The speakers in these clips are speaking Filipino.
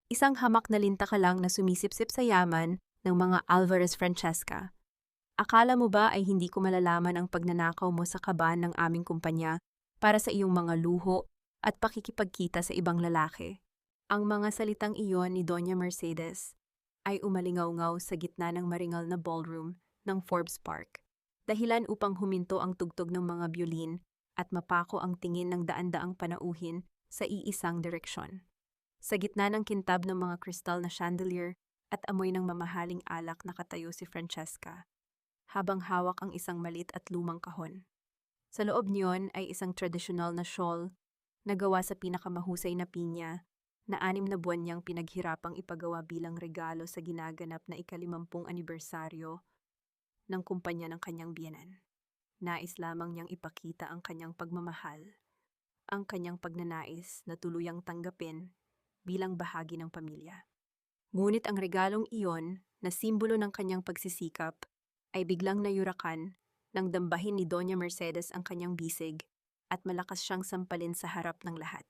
Isang hamak na lintakalang na sumisipsip sa yaman ng mga Alvarez Francesca. Akala mo ba ay hindi ko malalaman ang pagnanakaw mo sa kaban ng aming kumpanya para sa iyong mga luho at pakikipagkita sa ibang lalaki? Ang mga salitang iyon ni Doña Mercedes ay umalingaw-ngaw sa gitna ng maringal na ballroom ng Forbes Park. Dahilan upang huminto ang tugtog ng mga biolin at mapako ang tingin ng daan-daang panauhin sa iisang direksyon. Sa gitna ng kintab ng mga kristal na chandelier at amoy ng mamahaling alak nakatayo si Francesca, habang hawak ang isang malit at lumang kahon. Sa loob niyon ay isang tradisyonal na shawl na gawa sa pinakamahusay na pinya na 6 na buwan niyang pinaghirapang ipagawa bilang regalo sa ginaganap na ika-50 anibersaryo ng kumpanya ng kanyang biyenan. Nais lamang niyang ipakita ang kanyang pagmamahal, ang kanyang pagnanais na tuluyang tanggapin bilang bahagi ng pamilya. Ngunit ang regalong iyon na simbolo ng kanyang pagsisikap ay biglang nayurakan nang dambahin ni Doña Mercedes ang kanyang bisig at malakas siyang sampalin sa harap ng lahat.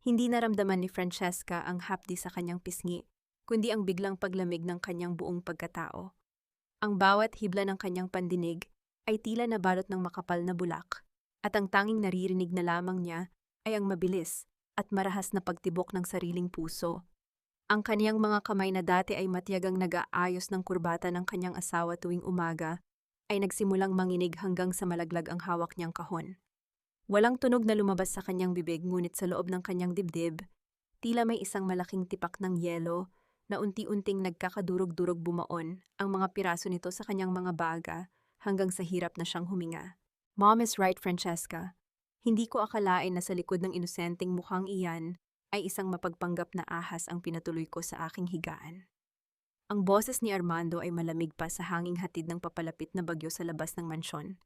Hindi naramdaman ni Francesca ang hapdi sa kanyang pisngi, kundi ang biglang paglamig ng kanyang buong pagkatao. Ang bawat hibla ng kanyang pandinig ay tila nabalot ng makapal na bulak, at ang tanging naririnig na lamang niya ay ang mabilis at marahas na pagtibok ng sariling puso. Ang kaniyang mga kamay na dati ay matiyagang nag-aayos ng kurbata ng kanyang asawa tuwing umaga, ay nagsimulang manginig hanggang sa malaglag ang hawak niyang kahon. Walang tunog na lumabas sa kanyang bibig, ngunit sa loob ng kanyang dibdib, tila may isang malaking tipak ng yelo na unti-unting nagkakadurog-durog bumaon ang mga piraso nito sa kanyang mga baga hanggang sa hirap na siyang huminga. Mom is right, Francesca. Hindi ko akalain na sa likod ng inosenteng mukhang iyan ay isang mapagpanggap na ahas ang pinatuloy ko sa aking higaan. Ang boses ni Armando ay malamig pa sa hanging hatid ng papalapit na bagyo sa labas ng mansyon.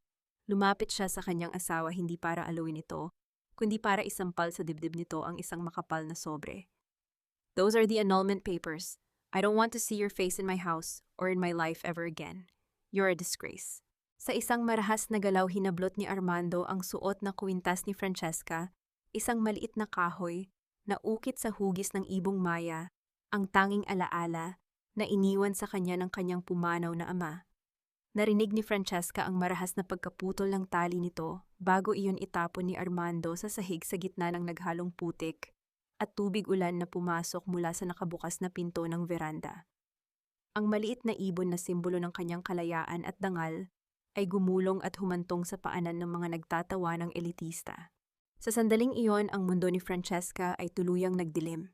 Lumapit siya sa kanyang asawa hindi para aluin ito, kundi para isampal sa dibdib nito ang isang makapal na sobre. Those are the annulment papers. I don't want to see your face in my house or in my life ever again. You're a disgrace. Sa isang marahas na galaw hinablot ni Armando ang suot na kwintas ni Francesca, isang maliit na kahoy na ukit sa hugis ng ibong Maya, ang tanging alaala na iniwan sa kanya ng kanyang pumanaw na ama. Narinig ni Francesca ang marahas na pagkaputol ng tali nito bago iyon itapon ni Armando sa sahig sa gitna ng naghalong putik at tubig ulan na pumasok mula sa nakabukas na pinto ng veranda. Ang maliit na ibon na simbolo ng kanyang kalayaan at dangal ay gumulong at humantong sa paanan ng mga nagtatawa ng elitista. Sa sandaling iyon, ang mundo ni Francesca ay tuluyang nagdilim.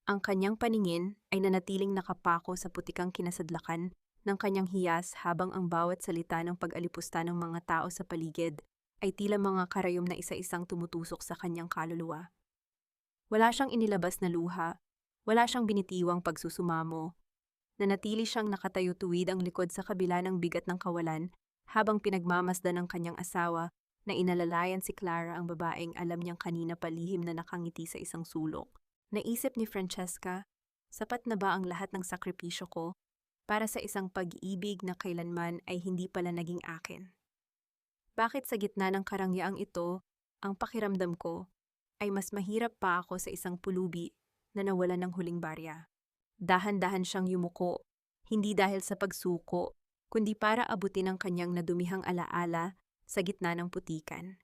Ang kanyang paningin ay nanatiling nakapako sa putikang kinasadlakan ng kanyang hiyas habang ang bawat salita ng pag-alipusta ng mga tao sa paligid ay tila mga karayom na isa-isang tumutusok sa kanyang kaluluwa. Wala siyang inilabas na luha, wala siyang binitiwang pagsusumamo. Nanatili siyang nakatayo tuwid ang likod sa kabila ng bigat ng kawalan habang pinagmamasdan ng kanyang asawa na inalalayan si Clara, ang babaeng alam niyang kanina palihim na nakangiti sa isang sulok. Naisip ni Francesca, sapat na ba ang lahat ng sakripisyo ko para sa isang pag-ibig na kailanman ay hindi pala naging akin? Bakit sa gitna ng karangyaang ito, ang pakiramdam ko ay mas mahirap pa ako sa isang pulubi na nawalan ng huling barya? Dahan-dahan siyang yumuko, hindi dahil sa pagsuko, kundi para abutin ang kanyang nadumihang alaala sa gitna ng putikan.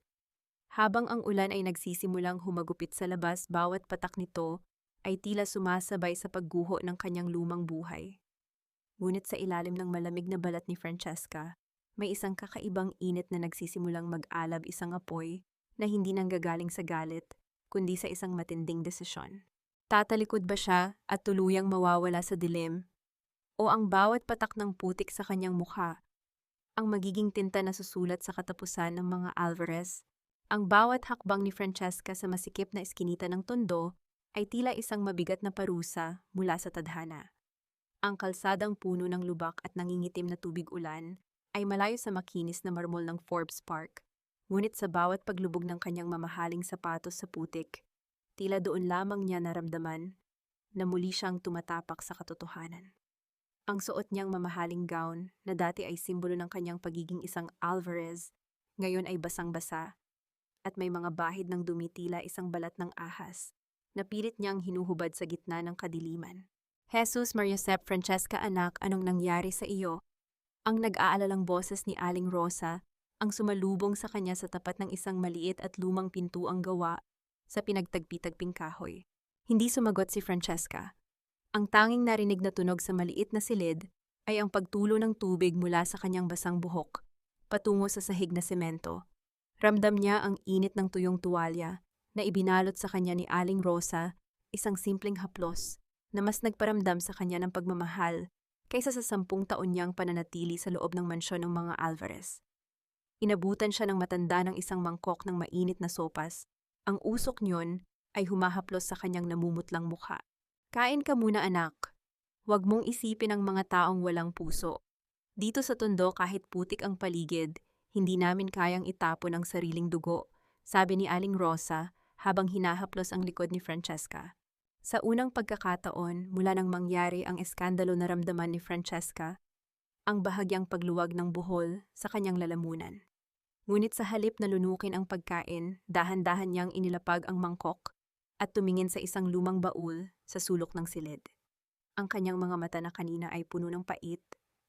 Habang ang ulan ay nagsisimulang humagupit sa labas, bawat patak nito ay tila sumasabay sa pagguho ng kanyang lumang buhay. Ngunit sa ilalim ng malamig na balat ni Francesca, may isang kakaibang init na nagsisimulang mag-alab, isang apoy na hindi nanggagaling sa galit, kundi sa isang matinding desisyon. Tatalikod ba siya at tuluyang mawawala sa dilim? O ang bawat patak ng putik sa kanyang mukha ang magiging tinta na susulat sa katapusan ng mga Alvarez? Ang bawat hakbang ni Francesca sa masikip na eskinita ng tondo ay tila isang mabigat na parusa mula sa tadhana. Ang kalsadang puno ng lubak at nangingitim na tubig ulan ay malayo sa makinis na marmol ng Forbes Park, ngunit sa bawat paglubog ng kanyang mamahaling sapatos sa putik, tila doon lamang niya naramdaman na muli siyang tumatapak sa katotohanan. Ang suot niyang mamahaling gown na dati ay simbolo ng kanyang pagiging isang Alvarez, ngayon ay basang-basa at may mga bahid ng dumi, tila isang balat ng ahas na pilit niyang hinuhubad sa gitna ng kadiliman. Jesus, Mariosep, Francesca anak, anong nangyari sa iyo? Ang nag-aalalang boses ni Aling Rosa ang sumalubong sa kanya sa tapat ng isang maliit at lumang pintuang gawa sa pinagtagpi-tagping kahoy. Hindi sumagot si Francesca. Ang tanging narinig na tunog sa maliit na silid ay ang pagtulo ng tubig mula sa kanyang basang buhok patungo sa sahig na semento. Ramdam niya ang init ng tuyong tuwalya na ibinalot sa kanya ni Aling Rosa, isang simpleng haplos na mas nagparamdam sa kanya ng pagmamahal kaysa sa 10 taon niyang pananatili sa loob ng mansyon ng mga Alvarez. Inabutan siya ng matanda ng isang mangkok ng mainit na sopas. Ang usok niyon ay humahaplos sa kanyang namumutlang mukha. Kain ka muna anak. Huwag mong isipin ang mga taong walang puso. Dito sa tondo kahit putik ang paligid, hindi namin kayang itapon ang sariling dugo, sabi ni Aling Rosa habang hinahaplos ang likod ni Francesca. Sa unang pagkakataon, mula nang mangyari ang eskandalo na ramdaman ni Francesca, ang bahagyang pagluwag ng buhol sa kanyang lalamunan. Ngunit sa halip na lunukin ang pagkain, dahan-dahan niyang inilapag ang mangkok at tumingin sa isang lumang baul sa sulok ng silid. Ang kanyang mga mata na kanina ay puno ng pait,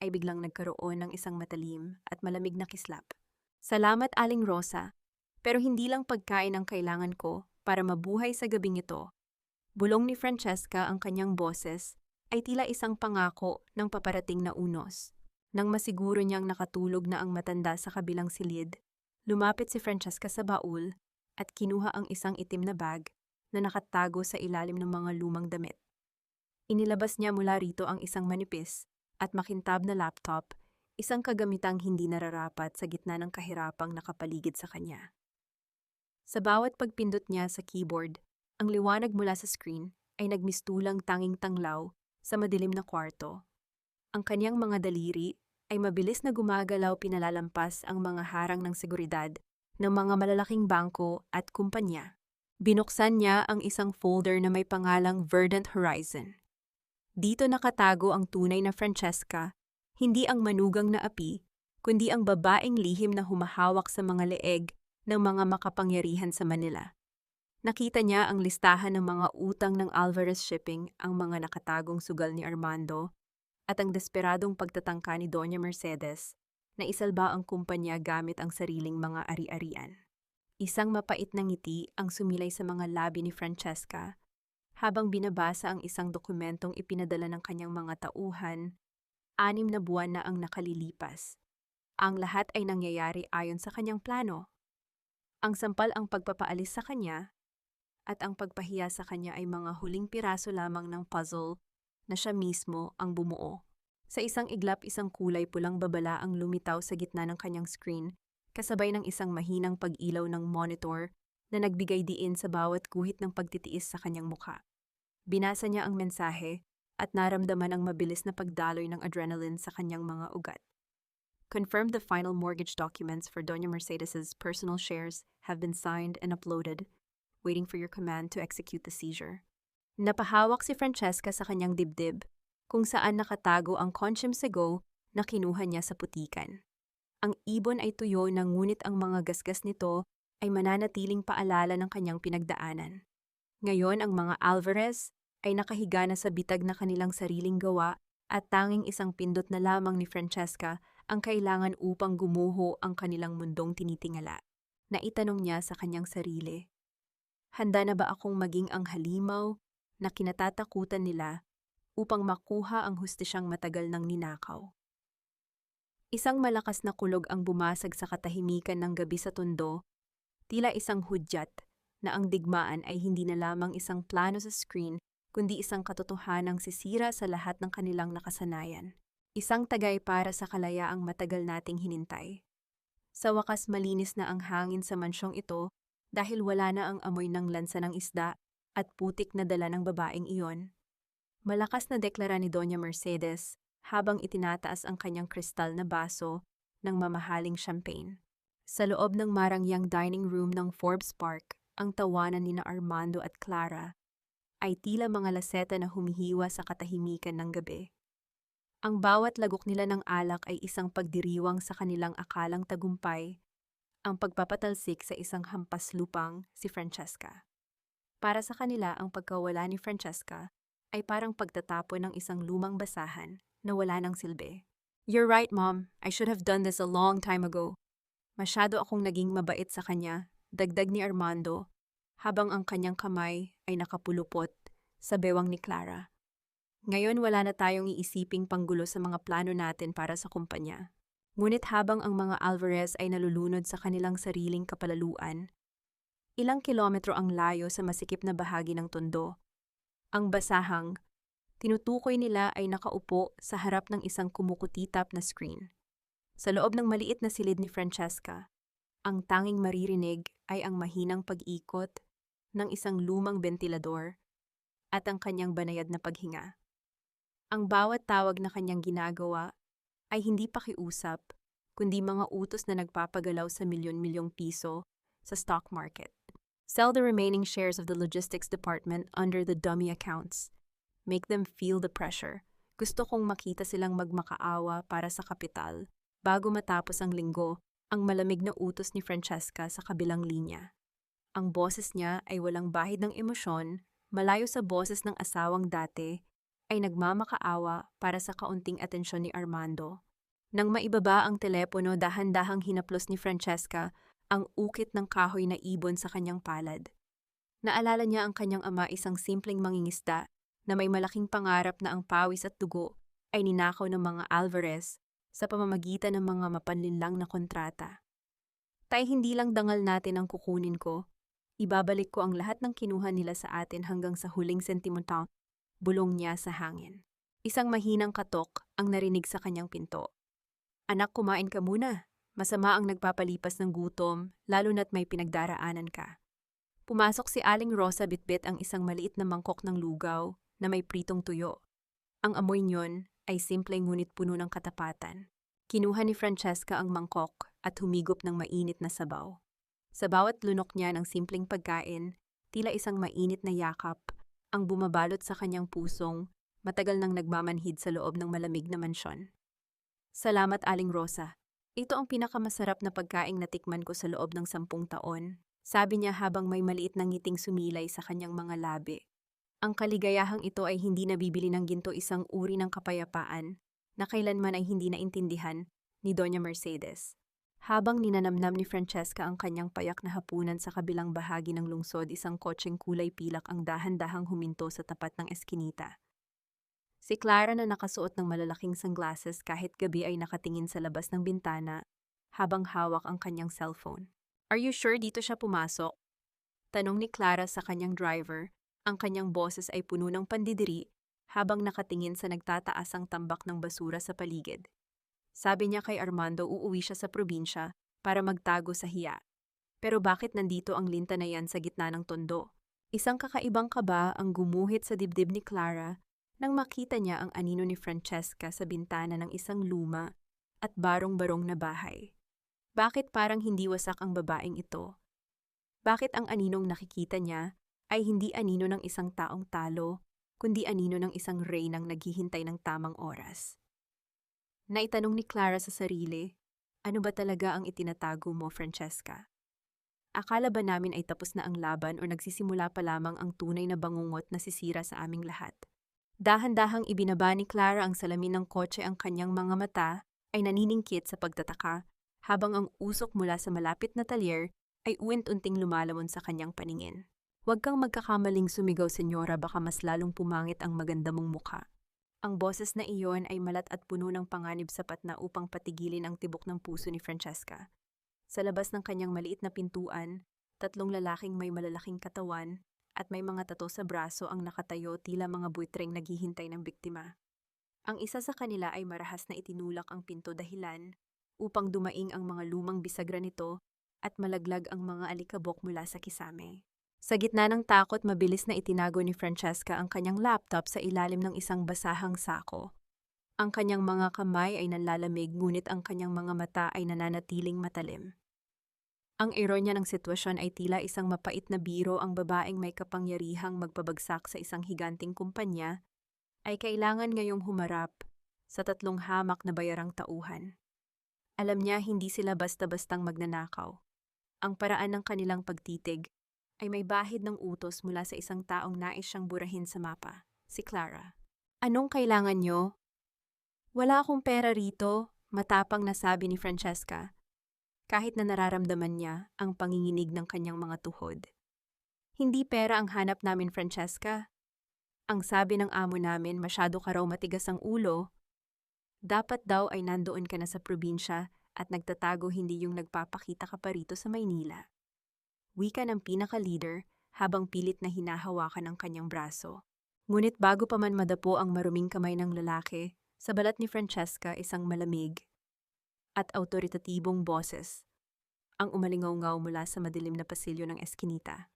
ay biglang nagkaroon ng isang matalim at malamig na kislap. Salamat Aling Rosa, pero hindi lang pagkain ang kailangan ko para mabuhay sa gabing ito. Bulong ni Francesca ang kanyang boses ay tila isang pangako ng paparating na unos. Nang masiguro niyang nakatulog na ang matanda sa kabilang silid, lumapit si Francesca sa baul at kinuha ang isang itim na bag na nakatago sa ilalim ng mga lumang damit. Inilabas niya mula rito ang isang manipis at makintab na laptop, isang kagamitang hindi nararapat sa gitna ng kahirapang nakapaligid sa kanya. Sa bawat pagpindot niya sa keyboard, ang liwanag mula sa screen ay nagmistulang tanging tanglaw sa madilim na kwarto. Ang kanyang mga daliri ay mabilis na gumagalaw pinalalampas ang mga harang ng seguridad ng mga malalaking bangko at kumpanya. Binuksan niya ang isang folder na may pangalang Verdant Horizon. Dito nakatago ang tunay na Francesca, hindi ang manugang na api, kundi ang babaeng lihim na humahawak sa mga leeg ng mga makapangyarihan sa Manila. Nakita niya ang listahan ng mga utang ng Alvarez Shipping, ang mga nakatagong sugal ni Armando, at ang desperadong pagtatangka ni Doña Mercedes na isalba ang kumpanya gamit ang sariling mga ari-arian. Isang mapait na ngiti ang sumilay sa mga labi ni Francesca habang binabasa ang isang dokumentong ipinadala ng kanyang mga tauhan. 6 na buwan na ang nakalilipas. Ang lahat ay nangyayari ayon sa kanyang plano. Ang sampal ang pagpapaalis sa kanya at ang pagpahiya sa kanya ay mga huling piraso lamang ng puzzle na siya mismo ang bumuo. Sa isang iglap, isang kulay pulang babala ang lumitaw sa gitna ng kanyang screen, kasabay ng isang mahinang pag-ilaw ng monitor na nagbigay diin sa bawat guhit ng pagtitiis sa kanyang mukha. Binasa niya ang mensahe at naramdaman ang mabilis na pagdaloy ng adrenaline sa kanyang mga ugat. Confirmed the final mortgage documents for Doña Mercedes's personal shares have been signed and uploaded, waiting for your command to execute the seizure. Napahawak si Francesca sa kanyang dibdib, kung saan nakatago ang Conchimsego na kinuha niya sa putikan. Ang ibon ay tuyo na ngunit ang mga gasgas nito ay mananatiling paalala ng kanyang pinagdaanan. Ngayon ang mga Alvarez ay nakahiga na sa bitag na kanilang sariling gawa at tanging isang pindot na lamang ni Francesca ang kailangan upang gumuho ang kanilang mundong tinitingala. Naitanong niya sa kanyang sarili, handa na ba akong maging ang halimaw na kinatatakutan nila upang makuha ang hustisyang matagal ng ninakaw? Isang malakas na kulog ang bumasag sa katahimikan ng gabi sa tondo, tila isang hudyat na ang digmaan ay hindi na lamang isang plano sa screen, kundi isang katotohanang sisira sa lahat ng kanilang nakasanayan. Isang tagay para sa kalayaang matagal nating hinintay. Sa wakas malinis na ang hangin sa mansyong ito dahil wala na ang amoy ng lansa ng isda at putik na dala ng babaeng iyon. Malakas na deklara ni Doña Mercedes habang itinataas ang kanyang kristal na baso ng mamahaling champagne. Sa loob ng marangyang dining room ng Forbes Park, ang tawanan ni Armando at Clara ay tila mga laseta na humihiwa sa katahimikan ng gabi. Ang bawat lagok nila ng alak ay isang pagdiriwang sa kanilang akalang tagumpay, ang pagpapatalsik sa isang hampas lupang si Francesca. Para sa kanila, ang pagkawala ni Francesca ay parang pagtatapon ng isang lumang basahan na wala ng silbi. You're right, Mom. I should have done this a long time ago. Masyado akong naging mabait sa kanya, dagdag ni Armando, habang ang kanyang kamay ay nakapulupot sa bewang ni Clara. Ngayon wala na tayong iisiping panggulo sa mga plano natin para sa kumpanya. Ngunit habang ang mga Alvarez ay nalulunod sa kanilang sariling kapalaluan, ilang kilometro ang layo sa masikip na bahagi ng tondo. Ang basahang tinutukoy nila ay nakaupo sa harap ng isang kumukutitap na screen. Sa loob ng maliit na silid ni Francesca, ang tanging maririnig ay ang mahinang pag-ikot ng isang lumang bentilador at ang kanyang banayad na paghinga. Ang bawat tawag na kanyang ginagawa ay hindi pakiusap, kundi mga utos na nagpapagalaw sa milyon-milyong piso sa stock market. Sell the remaining shares of the logistics department under the dummy accounts. Make them feel the pressure. Gusto kong makita silang magmakaawa para sa kapital. Bago matapos ang linggo, ang malamig na utos ni Francesca sa kabilang linya. Ang boses niya ay walang bahid ng emosyon, malayo sa boses ng asawang dati, ay nagmamakaawa para sa kaunting atensyon ni Armando. Nang maibaba ang telepono, dahan-dahang hinaplos ni Francesca ang ukit ng kahoy na ibon sa kanyang palad. Naalala niya ang kanyang ama, isang simpleng mangingisda na may malaking pangarap na ang pawis at dugo ay ninakaw ng mga Alvarez sa pamamagitan ng mga mapanlinlang na kontrata. Tay, hindi lang dangal natin ang kukunin ko. Ibabalik ko ang lahat ng kinuha nila sa atin hanggang sa huling sentimental, bulong niya sa hangin. Isang mahinang katok ang narinig sa kanyang pinto. Anak, kumain ka muna. Masama ang nagpapalipas ng gutom, lalo na't may pinagdaraanan ka. Pumasok si Aling Rosa, bitbit ang isang maliit na mangkok ng lugaw na may pritong tuyo. Ang amoy niyon ay simple ngunit puno ng katapatan. Kinuha ni Francesca ang mangkok at humigop ng mainit na sabaw. Sa bawat lunok niya ng simpleng pagkain, tila isang mainit na yakap ang bumabalot sa kanyang pusong, matagal nang nagmamanhid sa loob ng malamig na mansyon. Salamat, Aling Rosa. Ito ang pinakamasarap na pagkaing natikman ko sa loob ng 10 taon, sabi niya habang may maliit na ngiting sumilay sa kanyang mga labi. Ang kaligayahang ito ay hindi nabibili ng ginto, isang uri ng kapayapaan na kailanman ay hindi naintindihan ni Doña Mercedes. Habang ninanamnam ni Francesca ang kanyang payak na hapunan sa kabilang bahagi ng lungsod, isang kotseng kulay pilak ang dahan-dahang huminto sa tapat ng eskinita. Si Clara na nakasuot ng malalaking sunglasses kahit gabi ay nakatingin sa labas ng bintana habang hawak ang kanyang cellphone. Are you sure dito siya pumasok? Tanong ni Clara sa kanyang driver. Ang kanyang boses ay puno ng pandidiri habang nakatingin sa nagtataasang tambak ng basura sa paligid. Sabi niya kay Armando uuwi siya sa probinsya para magtago sa hiya. Pero bakit nandito ang linta na yan sa gitna ng tondo? Isang kakaibang kaba ang gumuhit sa dibdib ni Clara nang makita niya ang anino ni Francesca sa bintana ng isang luma at barong-barong na bahay. Bakit parang hindi wasak ang babaeng ito? Bakit ang aninong nakikita niya ay hindi anino ng isang taong talo, kundi anino ng isang reynang naghihintay ng tamang oras? Naitanong ni Clara sa sarili, ano ba talaga ang itinatago mo, Francesca? Akala ba namin ay tapos na ang laban o nagsisimula pa lamang ang tunay na bangungot na sisira sa aming lahat? Dahan-dahang ibinaba ni Clara ang salamin ng kotse, ang kanyang mga mata ay naniningkit sa pagtataka, habang ang usok mula sa malapit na talyer ay uwent-unting lumalamon sa kanyang paningin. Huwag kang magkakamaling sumigaw, senyora, baka mas lalong pumangit ang maganda mong mukha. Ang boses na iyon ay malat at puno ng panganib, sapat na upang patigilin ang tibok ng puso ni Francesca. Sa labas ng kanyang maliit na pintuan, 3 lalaking may malalaking katawan at may mga tato sa braso ang nakatayo, tila mga buitreng naghihintay ng biktima. Ang isa sa kanila ay marahas na itinulak ang pinto, dahilan upang dumaing ang mga lumang bisagra nito at malaglag ang mga alikabok mula sa kisame. Sa gitna ng takot, mabilis na itinago ni Francesca ang kanyang laptop sa ilalim ng isang basahang sako. Ang kanyang mga kamay ay nanlalamig, ngunit ang kanyang mga mata ay nananatiling matalim. Ang ironya ng sitwasyon ay tila isang mapait na biro, ang babaeng may kapangyarihang magpabagsak sa isang higanting kumpanya ay kailangan ngayong humarap sa 3 hamak na bayarang tauhan. Alam niya hindi sila basta-bastang magnanakaw. Ang paraan ng kanilang pagtitig ay may bahid ng utos mula sa isang taong nais siyang burahin sa mapa, si Clara. Anong kailangan nyo? Wala akong pera rito, matapang na sabi ni Francesca, kahit na nararamdaman niya ang panginginig ng kanyang mga tuhod. Hindi pera ang hanap namin, Francesca. Ang sabi ng amo namin, masyado ka raw matigas ang ulo. Dapat daw ay nandoon ka na sa probinsya at nagtatago, hindi yung nagpapakita ka pa rito sa Maynila. Wika ng pinaka-leader habang pilit na hinahawakan ang kanyang braso. Ngunit bago pa man madapo ang maruming kamay ng lalaki, sa balat ni Francesca isang malamig at autoritatibong boses ang umalingaw-ngaw mula sa madilim na pasilyo ng eskinita.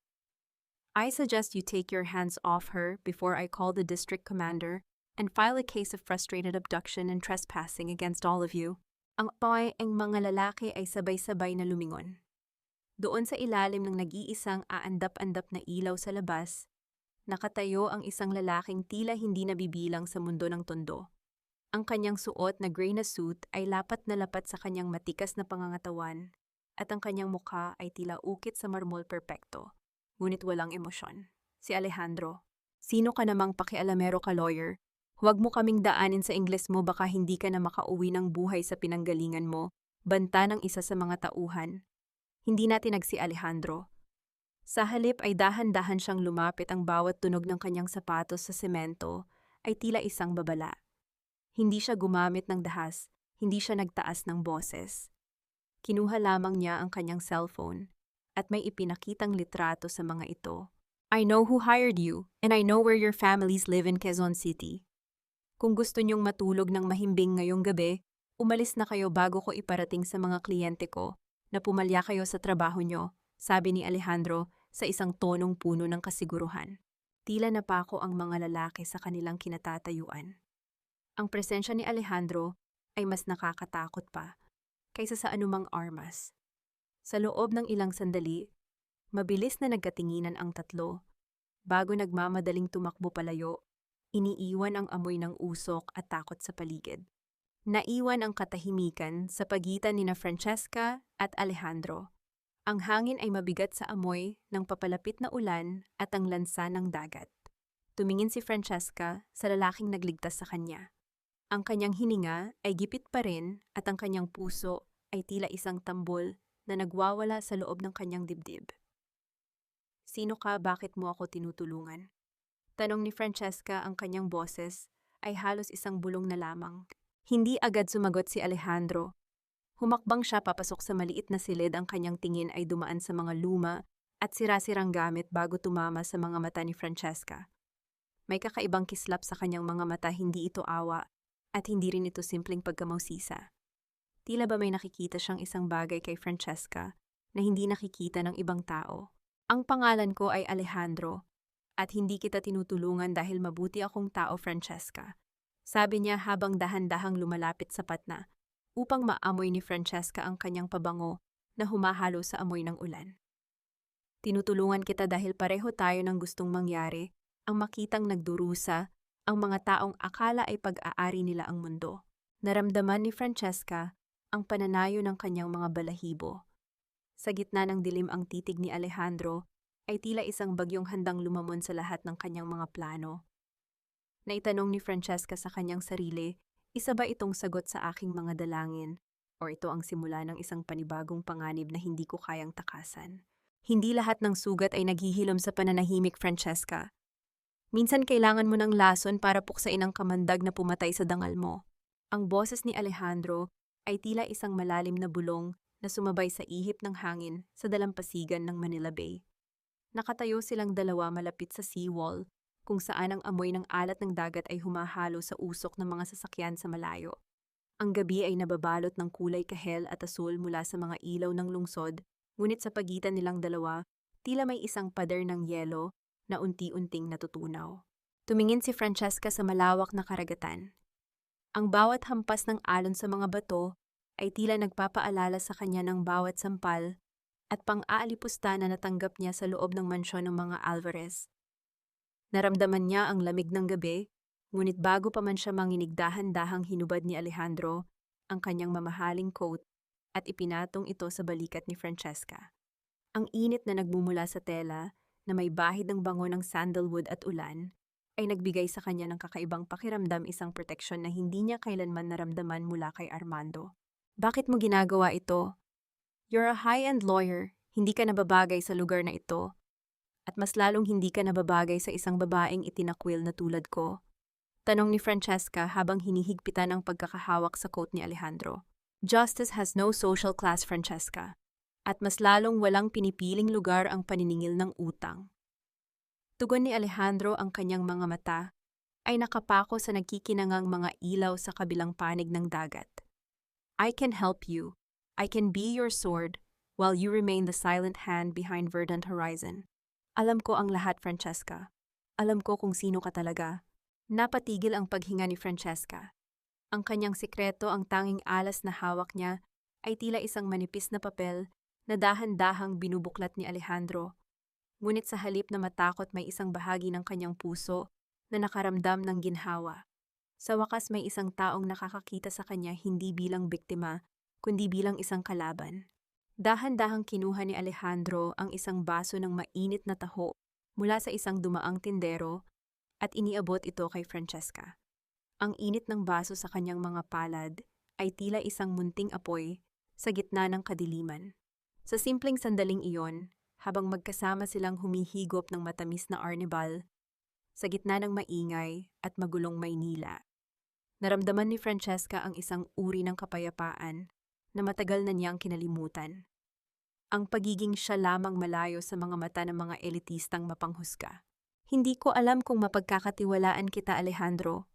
I suggest you take your hands off her before I call the district commander and file a case of frustrated abduction and trespassing against all of you. Ang mga lalaki ay sabay-sabay na lumingon. Doon sa ilalim ng nag-iisang aandap-andap na ilaw sa labas, nakatayo ang isang lalaking tila hindi nabibilang sa mundo ng tondo. Ang kanyang suot na gray na suit ay lapat na lapat sa kanyang matikas na pangangatawan at ang kanyang mukha ay tila ukit sa marmol perpekto, ngunit walang emosyon. Si Alejandro. Sino ka namang pakialamero ka, lawyer? Huwag mo kaming daanin sa Ingles mo, baka hindi ka na makauwi ng buhay sa pinanggalingan mo, banta ng isa sa mga tauhan. Hindi natin si Alejandro. Sa halip ay dahan-dahan siyang lumapit, ang bawat tunog ng kanyang sapatos sa semento ay tila isang babala. Hindi siya gumamit ng dahas, hindi siya nagtaas ng boses. Kinuha lamang niya ang kanyang cellphone at may ipinakitang litrato sa mga ito. I know who hired you and I know where your families live in Quezon City. Kung gusto niyong matulog ng mahimbing ngayong gabi, umalis na kayo bago ko iparating sa mga kliyente ko na pumalya kayo sa trabaho niyo, sabi ni Alejandro sa isang tonong puno ng kasiguruhan. Tila napako ang mga lalaki sa kanilang kinatatayuan. Ang presensya ni Alejandro ay mas nakakatakot pa kaysa sa anumang armas. Sa loob ng ilang sandali, mabilis na nagkatinginan ang tatlo. Bago nagmamadaling tumakbo palayo, iniiwan ang amoy ng usok at takot sa paligid. Naiwan ang katahimikan sa pagitan ni Francesca at Alejandro. Ang hangin ay mabigat sa amoy ng papalapit na ulan at ang lansa ng dagat. Tumingin si Francesca sa lalaking nagligtas sa kanya. Ang kanyang hininga ay gipit pa rin at ang kanyang puso ay tila isang tambol na nagwawala sa loob ng kanyang dibdib. Sino ka? Bakit mo ako tinutulungan? Tanong ni Francesca, ang kanyang boses ay halos isang bulong na lamang. Hindi agad sumagot si Alejandro. Humakbang siya papasok sa maliit na silid, ang kanyang tingin ay dumaan sa mga luma at sira-sirang gamit bago tumama sa mga mata ni Francesca. May kakaibang kislap sa kanyang mga mata, hindi ito awa at hindi rin ito simpleng pagkamausisa. Tila ba may nakikita siyang isang bagay kay Francesca na hindi nakikita ng ibang tao. Ang pangalan ko ay Alejandro at hindi kita tinutulungan dahil mabuti akong tao, Francesca. Sabi niya habang dahan-dahang lumalapit sa patna upang maamoy ni Francesca ang kanyang pabango na humahalo sa amoy ng ulan. Tinutulungan kita dahil pareho tayo ng gustong mangyari, ang makitang nagdurusa, ang mga taong akala ay pag-aari nila ang mundo. Naramdaman ni Francesca ang pananayo ng kanyang mga balahibo. Sa gitna ng dilim, ang titig ni Alejandro ay tila isang bagyong handang lumamon sa lahat ng kanyang mga plano. Naitanong ni Francesca sa kanyang sarili, isa ba itong sagot sa aking mga dalangin? O ito ang simula ng isang panibagong panganib na hindi ko kayang takasan? Hindi lahat ng sugat ay naghihilom sa pananahimik, Francesca. Minsan kailangan mo ng lason para puksain ang kamandag na pumatay sa dangal mo. Ang boses ni Alejandro ay tila isang malalim na bulong na sumabay sa ihip ng hangin sa dalampasigan ng Manila Bay. Nakatayo silang dalawa malapit sa seawall, kung saan ang amoy ng alat ng dagat ay humahalo sa usok ng mga sasakyan sa malayo. Ang gabi ay nababalot ng kulay kahel at asul mula sa mga ilaw ng lungsod, ngunit sa pagitan nilang dalawa, tila may isang pader ng yelo na unti-unting natutunaw. Tumingin si Francesca sa malawak na karagatan. Ang bawat hampas ng alon sa mga bato ay tila nagpapaalala sa kanya ng bawat sampal at pang-aalipusta na natanggap niya sa loob ng mansyon ng mga Alvarez. Naramdaman niya ang lamig ng gabi, ngunit bago pa man siya manginig, dahan-dahang hinubad ni Alejandro ang kanyang mamahaling coat at ipinatong ito sa balikat ni Francesca. Ang init na nagmumula sa tela na may bahid ng bango ng sandalwood at ulan ay nagbigay sa kanya ng kakaibang pakiramdam, isang proteksyon na hindi niya kailanman naramdaman mula kay Armando. Bakit mo ginagawa ito? You're a high-end lawyer, hindi ka nababagay sa lugar na ito. At mas lalong hindi ka nababagay sa isang babaeng itinakwil na tulad ko. Tanong ni Francesca habang hinihigpitan ang pagkakahawak sa coat ni Alejandro. Justice has no social class, Francesca. At mas lalong walang pinipiling lugar ang paniningil ng utang. Tugon ni Alejandro, ang kanyang mga mata ay nakapako sa nagkikinangang mga ilaw sa kabilang panig ng dagat. I can help you. I can be your sword while you remain the silent hand behind verdant horizon. Alam ko ang lahat, Francesca. Alam ko kung sino ka talaga. Napatigil ang paghinga ni Francesca. Ang kanyang sikreto, ang tanging alas na hawak niya, ay tila isang manipis na papel na dahan-dahang binubuklat ni Alejandro. Ngunit sa halip na matakot, may isang bahagi ng kanyang puso na nakaramdam ng ginhawa. Sa wakas, may isang taong nakakakita sa kanya hindi bilang biktima, kundi bilang isang kalaban. Dahan-dahang kinuha ni Alejandro ang isang baso ng mainit na taho mula sa isang dumaang tindero at iniabot ito kay Francesca. Ang init ng baso sa kanyang mga palad ay tila isang munting apoy sa gitna ng kadiliman. Sa simpleng sandaling iyon, habang magkasama silang humihigop ng matamis na arnibal, sa gitna ng maingay at magulong Maynila, naramdaman ni Francesca ang isang uri ng kapayapaan na matagal na niyang kinalimutan. Ang pagiging siya lamang malayo sa mga mata ng mga elitistang mapanghusga. Hindi ko alam kung mapagkakatiwalaan kita, Alejandro.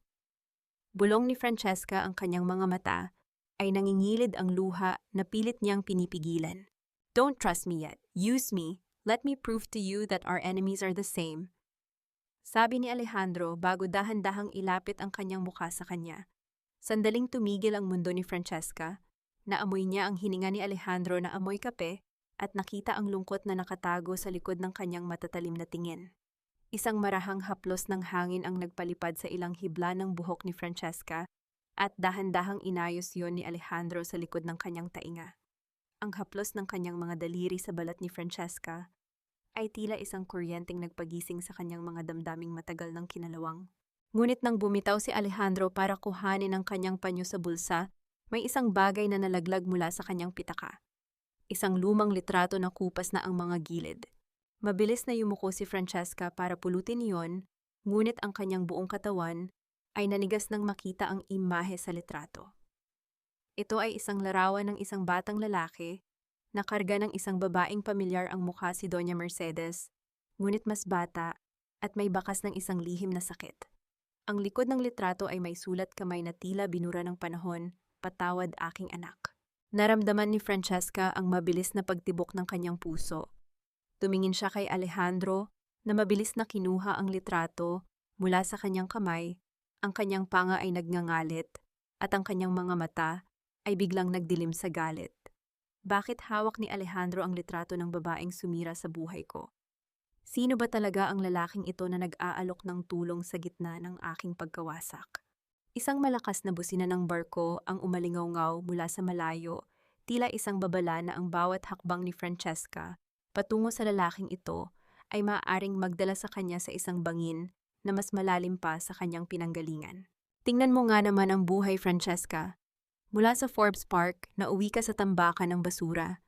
Bulong ni Francesca, ang kanyang mga mata ay nangingilid ang luha na pilit niyang pinipigilan. Don't trust me yet. Use me. Let me prove to you that our enemies are the same. Sabi ni Alejandro bago dahan-dahang ilapit ang kanyang mukha sa kanya. Sandaling tumigil ang mundo ni Francesca. Naamoy niya ang hininga ni Alejandro na amoy kape at nakita ang lungkot na nakatago sa likod ng kanyang matatalim na tingin. Isang marahang haplos ng hangin ang nagpalipad sa ilang hibla ng buhok ni Francesca at dahan-dahang inayos yon ni Alejandro sa likod ng kanyang tainga. Ang haplos ng kanyang mga daliri sa balat ni Francesca ay tila isang kuryenteng nagpagising sa kanyang mga damdaming matagal ng kinalawang. Ngunit nang bumitaw si Alejandro para kuhanin ang kanyang panyo sa bulsa, may isang bagay na nalaglag mula sa kanyang pitaka. Isang lumang litrato na kupas na ang mga gilid. Mabilis na yumuko si Francesca para pulutin iyon, ngunit ang kanyang buong katawan ay nanigas nang makita ang imahe sa litrato. Ito ay isang larawan ng isang batang lalaki na karga ng isang babaeng pamilyar. Ang mukha si Doña Mercedes, ngunit mas bata at may bakas ng isang lihim na sakit. Ang likod ng litrato ay may sulat kamay na tila binura ng panahon, "Patawad, aking anak." Naramdaman ni Francesca ang mabilis na pagtibok ng kanyang puso. Tumingin siya kay Alejandro na mabilis na kinuha ang litrato mula sa kanyang kamay. Ang kanyang panga ay nagngangalit at ang kanyang mga mata ay biglang nagdilim sa galit. Bakit hawak ni Alejandro ang litrato ng babaeng sumira sa buhay ko? Sino ba talaga ang lalaking ito na nag-aalok ng tulong sa gitna ng aking pagkawasak? Isang malakas na busina ng barko ang umalingaw-ngaw mula sa malayo, tila isang babala na ang bawat hakbang ni Francesca patungo sa lalaking ito ay maaaring magdala sa kanya sa isang bangin na mas malalim pa sa kanyang pinanggalingan. Tingnan mo nga naman ang buhay, Francesca. Mula sa Forbes Park, nauwi ka sa tambakan ng basura.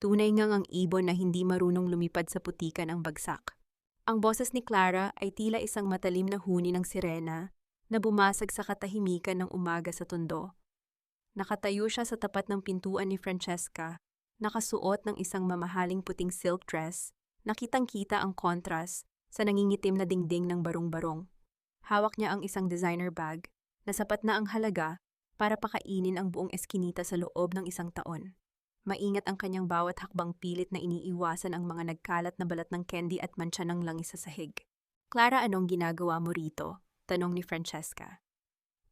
Tunay ngang ang ibon na hindi marunong lumipad sa putikan ang bagsak. Ang boses ni Clara ay tila isang matalim na huni ng sirena na bumasag sa katahimikan ng umaga sa tondo. Nakatayo siya sa tapat ng pintuan ni Francesca, nakasuot ng isang mamahaling puting silk dress, nakitang-kita ang kontras sa nangingitim na dingding ng barong-barong. Hawak niya ang isang designer bag na sapat na ang halaga para pakainin ang buong eskinita sa loob ng isang taon. Maingat ang kanyang bawat hakbang, pilit na iniiwasan ang mga nagkalat na balat ng candy at mantsa ng langis sa sahig. "Clara, anong ginagawa mo rito?" tanong ni Francesca.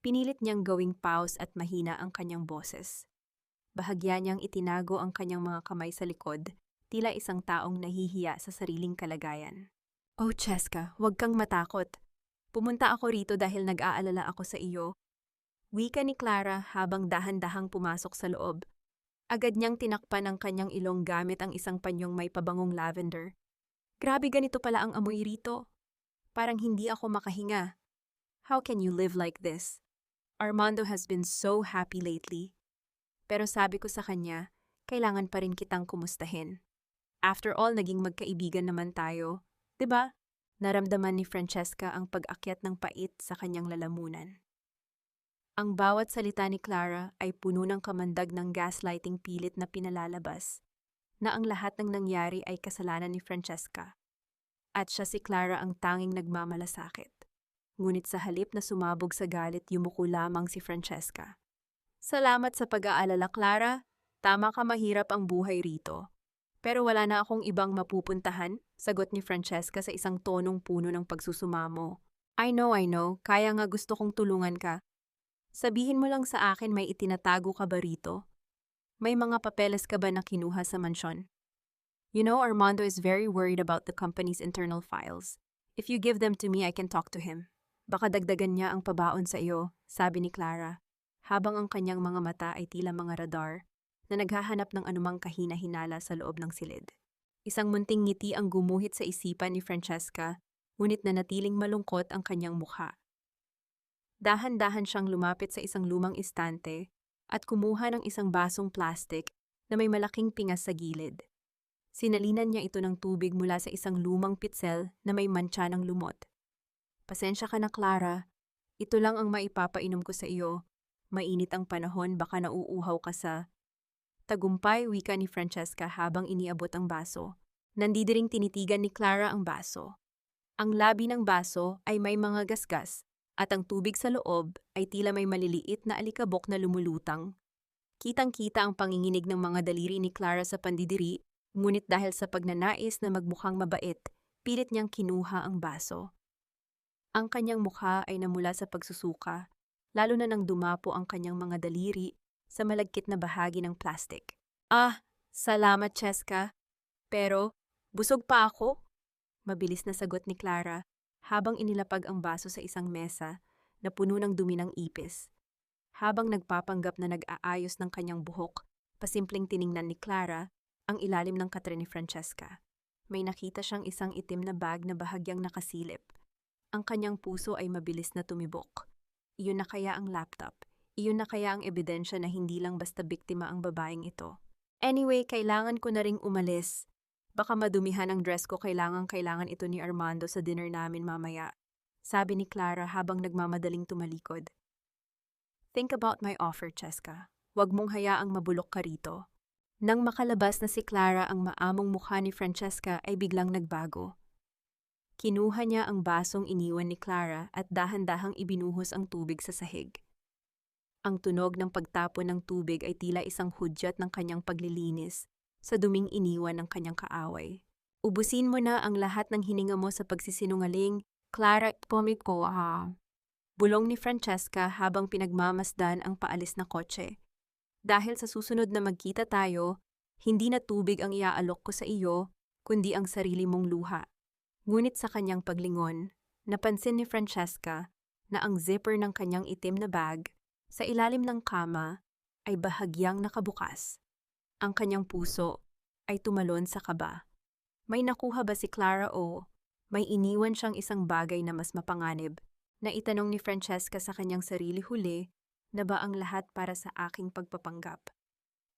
Pinilit niyang gawing pause at mahina ang kanyang boses. Bahagya niyang itinago ang kanyang mga kamay sa likod, tila isang taong nahihiya sa sariling kalagayan. "Oh, Cheska, huwag kang matakot. Pumunta ako rito dahil nag-aalala ako sa iyo." Wika ni Clara habang dahan-dahang pumasok sa loob. Agad niyang tinakpan ang kanyang ilong gamit ang isang panyong may pabangong lavender. Grabe, ganito pala ang amoy rito. Parang hindi ako makahinga. How can you live like this? Armando has been so happy lately. Pero sabi ko sa kanya, kailangan pa rin kitang kumustahin. After all, naging magkaibigan naman tayo, 'di ba? Naramdaman ni Francesca ang pag-akyat ng pait sa kanyang lalamunan. Ang bawat salita ni Clara ay puno ng kamandag ng gaslighting pilit na pinalalabas, na ang lahat ng nangyari ay kasalanan ni Francesca. At siya si Clara ang tanging nagmamalasakit. Ngunit sa halip na sumabog sa galit, yumuko lamang si Francesca. Salamat sa pag-aalala, Clara. Tama ka, mahirap ang buhay rito. Pero wala na akong ibang mapupuntahan, sagot ni Francesca sa isang tonong puno ng pagsusumamo. I know. Kaya nga gusto kong tulungan ka. Sabihin mo lang sa akin, may itinatago ka ba rito? May mga papeles ka ba na kinuha sa mansyon? You know, Armando is very worried about the company's internal files. If you give them to me, I can talk to him. Baka dagdagan niya ang pabaon sa iyo, sabi ni Clara, habang ang kanyang mga mata ay tila mga radar na naghahanap ng anumang kahina-hinala sa loob ng silid. Isang munting ngiti ang gumuhit sa isipan ni Francesca, ngunit nanatiling malungkot ang kanyang mukha. Dahan-dahan siyang lumapit sa isang lumang istante at kumuha ng isang basong plastik na may malaking pingas sa gilid. Sinalinan niya ito ng tubig mula sa isang lumang pitsel na may mantsa ng lumot. Pasensya ka na, Clara. Ito lang ang maipapainom ko sa iyo. Mainit ang panahon, baka nauuhaw ka sa... Tagumpay, wika ni Francesca habang iniabot ang baso. Nandidiring tinitigan ni Clara ang baso. Ang labi ng baso ay may mga gasgas at ang tubig sa loob ay tila may maliliit na alikabok na lumulutang. Kitang-kita ang panginginig ng mga daliri ni Clara sa pandidiri, ngunit dahil sa pagnanais na magmukhang mabait, pilit niyang kinuha ang baso. Ang kanyang mukha ay namula sa pagsusuka, lalo na nang dumapo ang kanyang mga daliri sa malagkit na bahagi ng plastic. Salamat, Cheska. Pero, busog pa ako? Mabilis na sagot ni Clara habang inilapag ang baso sa isang mesa na puno ng dumi ng ipis. Habang nagpapanggap na nag-aayos ng kanyang buhok, pasimpleng tiningnan ni Clara ang ilalim ng katre ni Francesca. May nakita siyang isang itim na bag na bahagyang nakasilip. Ang kanyang puso ay mabilis na tumibok. Iyon na kaya ang laptop? Iyon na kaya ang ebidensya na hindi lang basta biktima ang babaeng ito? Anyway, kailangan ko na ring umalis. Baka madumihan ang dress ko, kailangan ito ni Armando sa dinner namin mamaya, sabi ni Clara habang nagmamadaling tumalikod. Think about my offer, Cheska. Huwag mong hayaang mabulok ka rito. Nang makalabas na si Clara, ang maamong mukha ni Francesca ay biglang nagbago. Kinuha niya ang basong iniwan ni Clara at dahan-dahang ibinuhos ang tubig sa sahig. Ang tunog ng pagtapon ng tubig ay tila isang hudyat ng kanyang paglilinis sa duming iniwan ng kanyang kaaway. Ubusin mo na ang lahat ng hininga mo sa pagsisinungaling, Clara, pomiko ha. Bulong ni Francesca habang pinagmamasdan ang paalis na kotse. Dahil sa susunod na magkita tayo, hindi na tubig ang iaalok ko sa iyo, kundi ang sarili mong luha. Ngunit sa kanyang paglingon, napansin ni Francesca na ang zipper ng kanyang itim na bag sa ilalim ng kama ay bahagyang nakabukas. Ang kanyang puso ay tumalon sa kaba. May nakuha ba si Clara o may iniwan siyang isang bagay na mas mapanganib? Na itanong ni Francesca sa kanyang sarili huli, na ba ang lahat para sa aking pagpapanggap?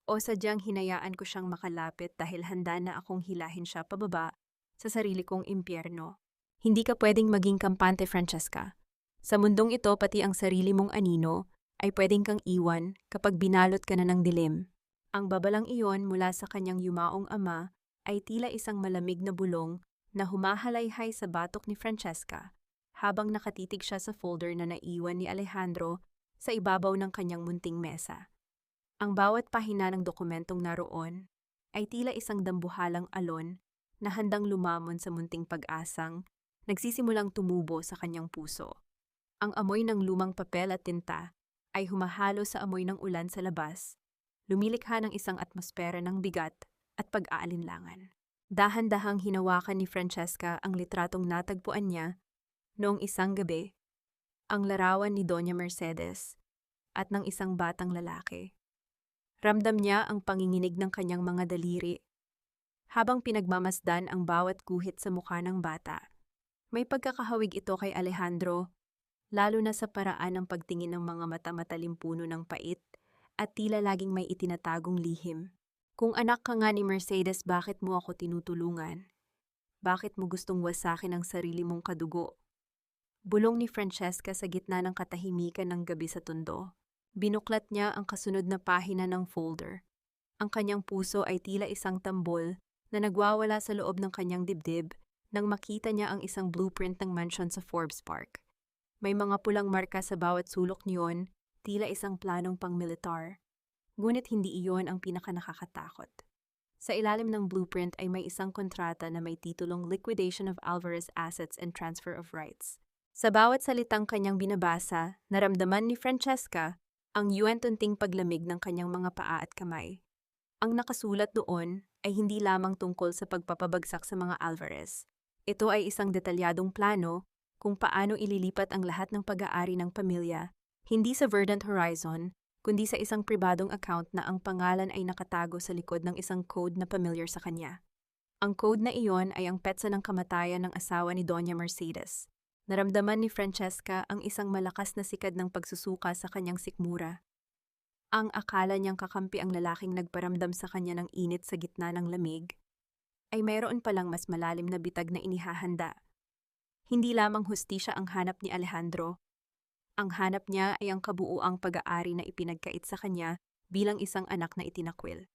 O sadyang hinayaan ko siyang makalapit dahil handa na akong hilahin siya pababa sa sarili kong impyerno? Hindi ka pwedeng maging kampante, Francesca. Sa mundong ito, pati ang sarili mong anino ay pwedeng kang iwan kapag binalot ka na ng dilim. Ang babalang iyon mula sa kanyang yumaong ama ay tila isang malamig na bulong na humahalayhay sa batok ni Francesca habang nakatitig siya sa folder na naiwan ni Alejandro sa ibabaw ng kanyang munting mesa. Ang bawat pahina ng dokumentong naroon ay tila isang dambuhalang alon na handang lumamon sa munting pag-asang nagsisimulang tumubo sa kanyang puso. Ang amoy ng lumang papel at tinta ay humahalo sa amoy ng ulan sa labas, lumilikha ng isang atmosfera ng bigat at pag-aalinlangan. Dahan-dahang hinawakan ni Francesca ang litratong natagpuan niya noong isang gabi, ang larawan ni Doña Mercedes at ng isang batang lalaki. Ramdam niya ang panginginig ng kanyang mga daliri habang pinagmamasdan ang bawat guhit sa mukha ng bata. May pagkakahawig ito kay Alejandro, lalo na sa paraan ng pagtingin ng mga mata-matalim puno ng pait at tila laging may itinatagong lihim. Kung anak ka nga ni Mercedes, bakit mo ako tinutulungan? Bakit mo gustong wasakin ang sarili mong kadugo? Bulong ni Francesca sa gitna ng katahimikan ng gabi sa tondo. Binuklat niya ang kasunod na pahina ng folder. Ang kanyang puso ay tila isang tambol na nagwawala sa loob ng kanyang dibdib nang makita niya ang isang blueprint ng mansion sa Forbes Park. May mga pulang marka sa bawat sulok niyon, tila isang planong pang-militar. Ngunit hindi iyon ang pinakanakakatakot. Sa ilalim ng blueprint ay may isang kontrata na may titulong Liquidation of Alvarez Assets and Transfer of Rights. Sa bawat salitang kanyang binabasa, naramdaman ni Francesca ang yuwentunting paglamig ng kanyang mga paa at kamay. Ang nakasulat doon ay hindi lamang tungkol sa pagpapabagsak sa mga Alvarez. Ito ay isang detalyadong plano kung paano ililipat ang lahat ng pag-aari ng pamilya, hindi sa Verdant Horizon, kundi sa isang pribadong account na ang pangalan ay nakatago sa likod ng isang code na familiar sa kanya. Ang code na iyon ay ang petsa ng kamatayan ng asawa ni Doña Mercedes. Naramdaman ni Francesca ang isang malakas na sikad ng pagsusuka sa kanyang sikmura. Ang akala niyang kakampi ang lalaking nagparamdam sa kanya ng init sa gitna ng lamig, ay mayroon palang mas malalim na bitag na inihahanda. Hindi lamang hustisya ang hanap ni Alejandro. Ang hanap niya ay ang kabuuang pag-aari na ipinagkait sa kanya bilang isang anak na itinakwil.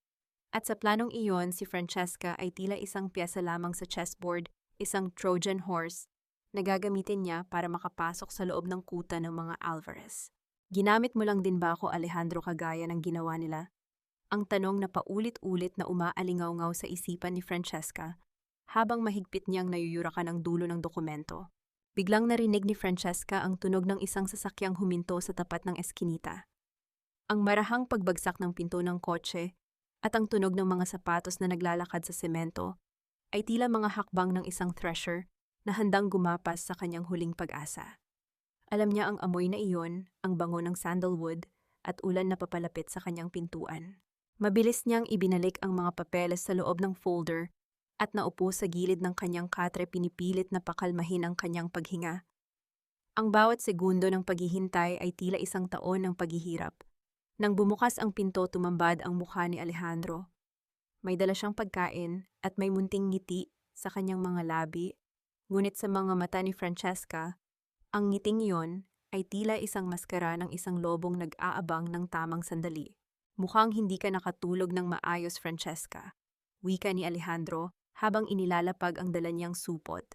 At sa planong iyon, si Francesca ay tila isang piyesa lamang sa chessboard, isang Trojan horse, na gagamitin niya para makapasok sa loob ng kuta ng mga Alvarez. Ginamit mo lang din ba ako, Alejandro, kagaya ng ginawa nila? Ang tanong na paulit-ulit na umaalingaw-ngaw sa isipan ni Francesca habang mahigpit niyang nayuyurakan ang dulo ng dokumento. Biglang narinig ni Francesca ang tunog ng isang sasakyang huminto sa tapat ng eskinita. Ang marahang pagbagsak ng pinto ng kotse at ang tunog ng mga sapatos na naglalakad sa semento ay tila mga hakbang ng isang thresher na handang gumapas sa kanyang huling pag-asa. Alam niya ang amoy na iyon, ang bango ng sandalwood at ulan na papalapit sa kanyang pintuan. Mabilis niyang ibinalik ang mga papeles sa loob ng folder at naupo sa gilid ng kanyang katre, pinipilit na pakalmahin ang kanyang paghinga. Ang bawat segundo ng paghihintay ay tila isang taon ng paghihirap. Nang bumukas ang pinto, tumambad ang mukha ni Alejandro. May dala siyang pagkain at may munting ngiti sa kanyang mga labi. Ngunit sa mga mata ni Francesca, ang ngiting iyon ay tila isang maskara ng isang lobong nag-aabang ng tamang sandali. Mukhang hindi ka nakatulog ng maayos, Francesca, wika ni Alejandro habang inilalapag ang dala niyang supot.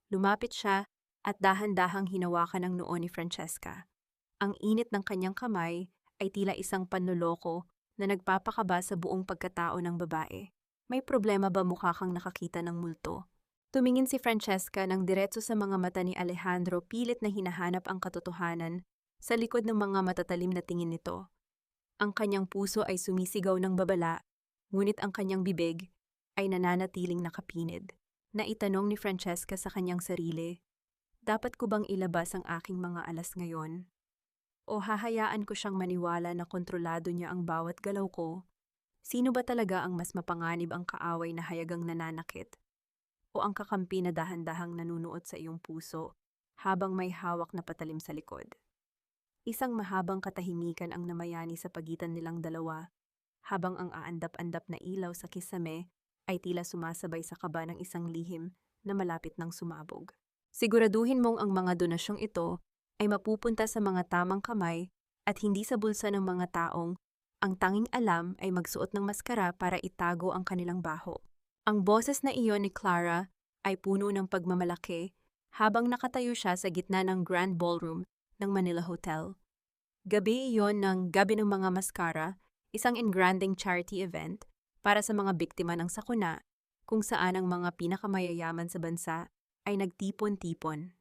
Lumapit siya at dahan-dahang hinawakan ang noo ni Francesca. Ang init ng kanyang kamay ay tila isang panloloko na nagpapakaba sa buong pagkatao ng babae. May problema ba, mukha kang nakakita ng multo? Tumingin si Francesca ng diretso sa mga mata ni Alejandro, pilit na hinahanap ang katotohanan sa likod ng mga matatalim na tingin nito. Ang kanyang puso ay sumisigaw ng babala, ngunit ang kanyang bibig ay nananatiling nakapinid. Naitanong ni Francesca sa kanyang sarili, dapat ko bang ilabas ang aking mga alas ngayon? O hahayaan ko siyang maniwala na kontrolado niya ang bawat galaw ko? Sino ba talaga ang mas mapanganib, ang kaaway na hayagang nananakit? O ang kakampi na dahan-dahang nanunuot sa iyong puso habang may hawak na patalim sa likod? Isang mahabang katahimikan ang namayani sa pagitan nilang dalawa, habang ang aandap-andap na ilaw sa kisame ay tila sumasabay sa kaba ng isang lihim na malapit ng sumabog. Siguraduhin mong ang mga donasyong ito ay mapupunta sa mga tamang kamay at hindi sa bulsa ng mga taong ang tanging alam ay magsuot ng maskara para itago ang kanilang baho. Ang boses na iyon ni Clara ay puno ng pagmamalaki habang nakatayo siya sa gitna ng Grand Ballroom ng Manila Hotel. Gabi iyon ng Gabi ng Mga Maskara, isang engranding charity event para sa mga biktima ng sakuna, kung saan ang mga pinakamayayaman sa bansa ay nagtipon-tipon.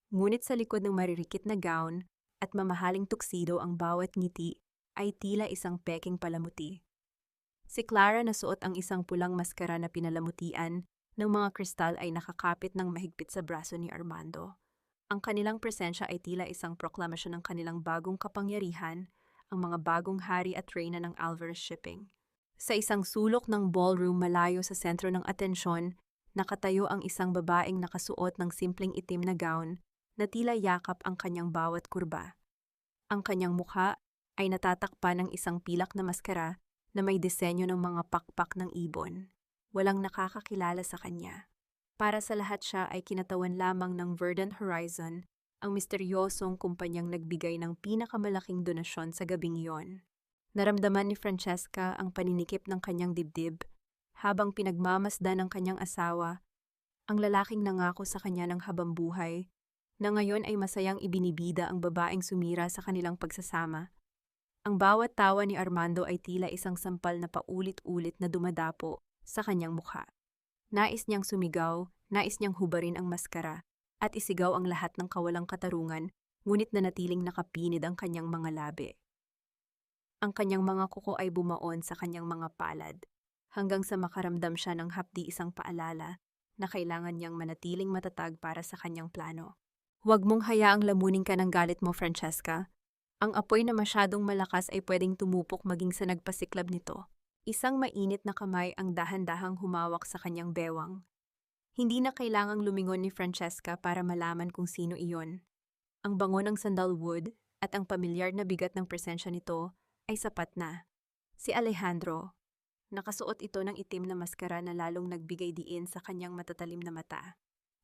Ngunit sa likod ng maririkit na gown at mamahaling tuksido, ang bawat ngiti ay tila isang peking palamuti. Si Clara na suot ang isang pulang maskara na pinalamutian ng mga kristal ay nakakapit ng mahigpit sa braso ni Armando. Ang kanilang presensya ay tila isang proklamasyon ng kanilang bagong kapangyarihan, ang mga bagong hari at reyna ng Alvarez Shipping. Sa isang sulok ng ballroom malayo sa sentro ng atensyon, nakatayo ang isang babaeng nakasuot ng simpleng itim na gown na tila yakap ang kanyang bawat kurba. Ang kanyang mukha ay natatakpan ng isang pilak na maskara na may disenyo ng mga pakpak ng ibon. Walang nakakakilala sa kanya. Para sa lahat siya ay kinatawan lamang ng Verdant Horizon, ang misteryosong kumpanyang nagbigay ng pinakamalaking donasyon sa gabing iyon. Naramdaman ni Francesca ang paninikip ng kanyang dibdib habang pinagmamasdan ng kanyang asawa, ang lalaking nangako sa kanya ng habambuhay, na ngayon ay masayang ibinibida ang babaeng sumira sa kanilang pagsasama. Ang bawat tawa ni Armando ay tila isang sampal na paulit-ulit na dumadapo sa kanyang mukha. Nais niyang sumigaw, nais niyang hubarin ang maskara, at isigaw ang lahat ng kawalang katarungan, ngunit nanatiling nakapinid ang kanyang mga labi. Ang kanyang mga kuko ay bumaon sa kanyang mga palad, hanggang sa makaramdam siya ng hapdi isang paalala na kailangan niyang manatiling matatag para sa kanyang plano. Huwag mong hayaang lamunin ka ng galit mo, Francesca. Ang apoy na masyadong malakas ay pwedeng tumupok maging sa nagpasiklab nito. Isang mainit na kamay ang dahan-dahang humawak sa kanyang bewang. Hindi na kailangang lumingon ni Francesca para malaman kung sino iyon. Ang bango ng sandalwood at ang pamilyar na bigat ng presensya nito ay sapat na. Si Alejandro. Nakasuot ito ng itim na maskara na lalong nagbigay diin sa kanyang matatalim na mata.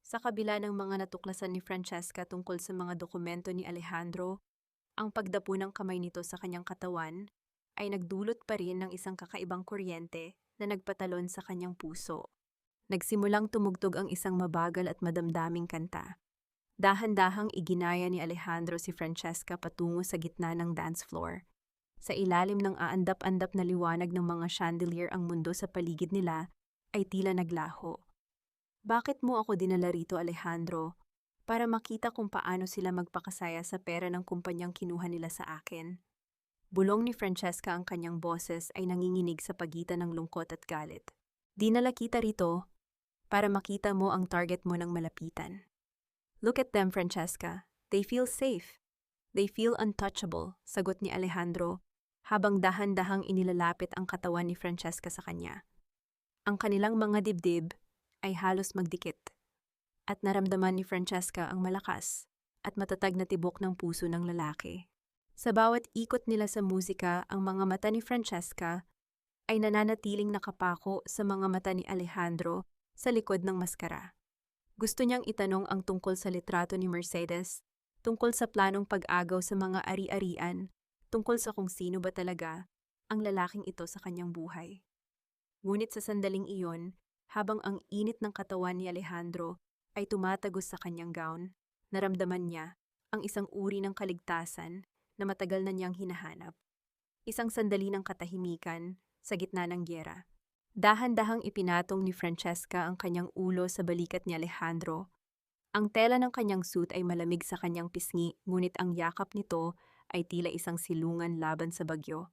Sa kabila ng mga natuklasan ni Francesca tungkol sa mga dokumento ni Alejandro, ang pagdapo ng kamay nito sa kanyang katawan ay nagdulot pa rin ng isang kakaibang kuryente na nagpatalon sa kanyang puso. Nagsimulang tumugtog ang isang mabagal at madamdaming kanta. Dahan-dahang iginaya ni Alejandro si Francesca patungo sa gitna ng dance floor. Sa ilalim ng aandap-andap na liwanag ng mga chandelier ang mundo sa paligid nila ay tila naglaho. Bakit mo ako dinala rito, Alejandro? Para makita kung paano sila magpakasaya sa pera ng kumpanyang kinuha nila sa akin. Bulong ni Francesca, ang kanyang boses ay nanginginig sa pagitan ng lungkot at galit. Dinala kita rito para makita mo ang target mo ng malapitan. Look at them, Francesca. They feel safe. They feel untouchable, sagot ni Alejandro, habang dahan-dahang inilalapit ang katawan ni Francesca sa kanya. Ang kanilang mga dibdib ay halos magdikit, at naramdaman ni Francesca ang malakas at matatag na tibok ng puso ng lalaki. Sa bawat ikot nila sa musika, ang mga mata ni Francesca ay nananatiling nakapako sa mga mata ni Alejandro sa likod ng maskara. Gusto niyang itanong ang tungkol sa litrato ni Mercedes, tungkol sa planong pag-agaw sa mga ari-arian, tungkol sa kung sino ba talaga ang lalaking ito sa kanyang buhay. Ngunit sa sandaling iyon, habang ang init ng katawan ni Alejandro ay tumatagos sa kanyang gown, naramdaman niya ang isang uri ng kaligtasan na matagal na niyang hinahanap. Isang sandali ng katahimikan sa gitna ng gyera. Dahan-dahang ipinatong ni Francesca ang kanyang ulo sa balikat ni Alejandro. Ang tela ng kanyang suit ay malamig sa kanyang pisngi, ngunit ang yakap nito ay tila isang silungan laban sa bagyo.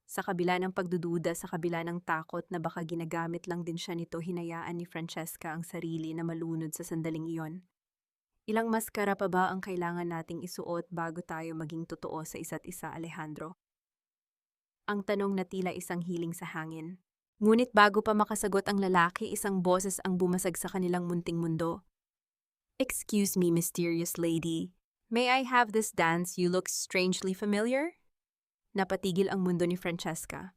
Sa kabila ng pagdududa, sa kabila ng takot na baka ginagamit lang din siya nito, hinayaan ni Francesca ang sarili na malunod sa sandaling iyon. Ilang maskara pa ba ang kailangan nating isuot bago tayo maging totoo sa isa't isa, Alejandro? Ang tanong na tila isang hiling sa hangin. Ngunit bago pa makasagot ang lalaki, isang boses ang bumasag sa kanilang munting mundo. Excuse me, mysterious lady. May I have this dance? You look strangely familiar? Napatigil ang mundo ni Francesca.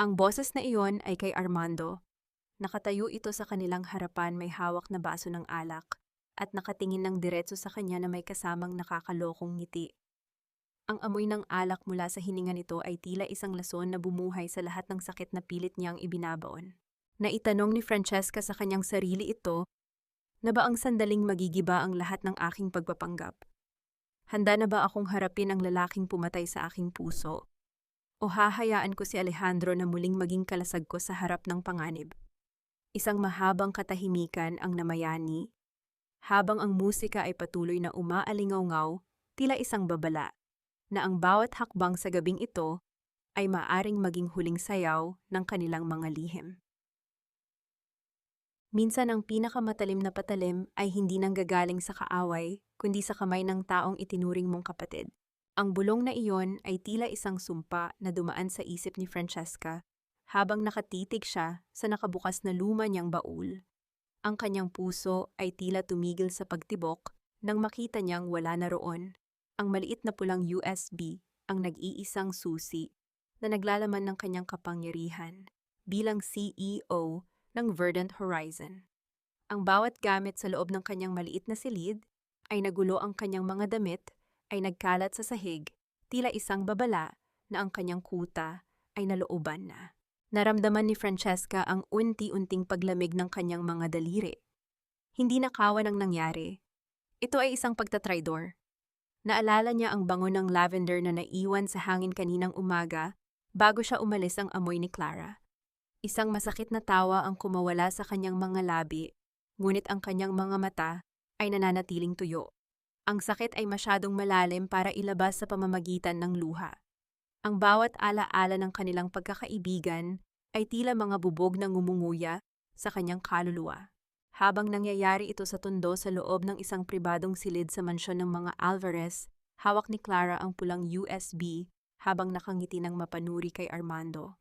Ang boses na iyon ay kay Armando. Nakatayo ito sa kanilang harapan, may hawak na baso ng alak, at nakatingin ng diretso sa kanya na may kasamang nakakalokong ngiti. Ang amoy ng alak mula sa hininga nito ay tila isang lason na bumuhay sa lahat ng sakit na pilit niyang ibinabaon. Naitanong ni Francesca sa kanyang sarili ito, na ba ang sandaling magigiba ang lahat ng aking pagpapanggap? Handa na ba akong harapin ang lalaking pumatay sa aking puso? O hahayaan ko si Alejandro na muling maging kalasag ko sa harap ng panganib? Isang mahabang katahimikan ang namayani, habang ang musika ay patuloy na umaalingaw-ngaw, tila isang babala, na ang bawat hakbang sa gabing ito ay maaring maging huling sayaw ng kanilang mga lihim. Minsan ang pinakamatalim na patalim ay hindi nanggagaling sa kaaway, kundi sa kamay ng taong itinuring mong kapatid. Ang bulong na iyon ay tila isang sumpa na dumaan sa isip ni Francesca habang nakatitig siya sa nakabukas na luma niyang baul. Ang kanyang puso ay tila tumigil sa pagtibok nang makita niyang wala na roon ang maliit na pulang USB, ang nag-iisang susi na naglalaman ng kanyang kapangyarihan bilang CEO ng Verdant Horizon. Ang bawat gamit sa loob ng kanyang maliit na silid ay nagulo, ang kanyang mga damit ay nagkalat sa sahig, tila isang babala na ang kanyang kuta ay nalooban na. Naramdaman ni Francesca ang unti-unting paglamig ng kanyang mga daliri. Hindi nakawan ang nangyari. Ito ay isang pagtatraidor. Naalala niya ang bango ng lavender na naiwan sa hangin kaninang umaga bago siya umalis ang amoy ni Clara. Isang masakit na tawa ang kumawala sa kanyang mga labi, ngunit ang kanyang mga mata ay nananatiling tuyo. Ang sakit ay masyadong malalim para ilabas sa pamamagitan ng luha. Ang bawat ala-ala ng kanilang pagkakaibigan ay tila mga bubog na ngumunguya sa kanyang kaluluwa. Habang nangyayari ito sa tondo sa loob ng isang pribadong silid sa mansyon ng mga Alvarez, hawak ni Clara ang pulang USB habang nakangiti ng mapanuri kay Armando.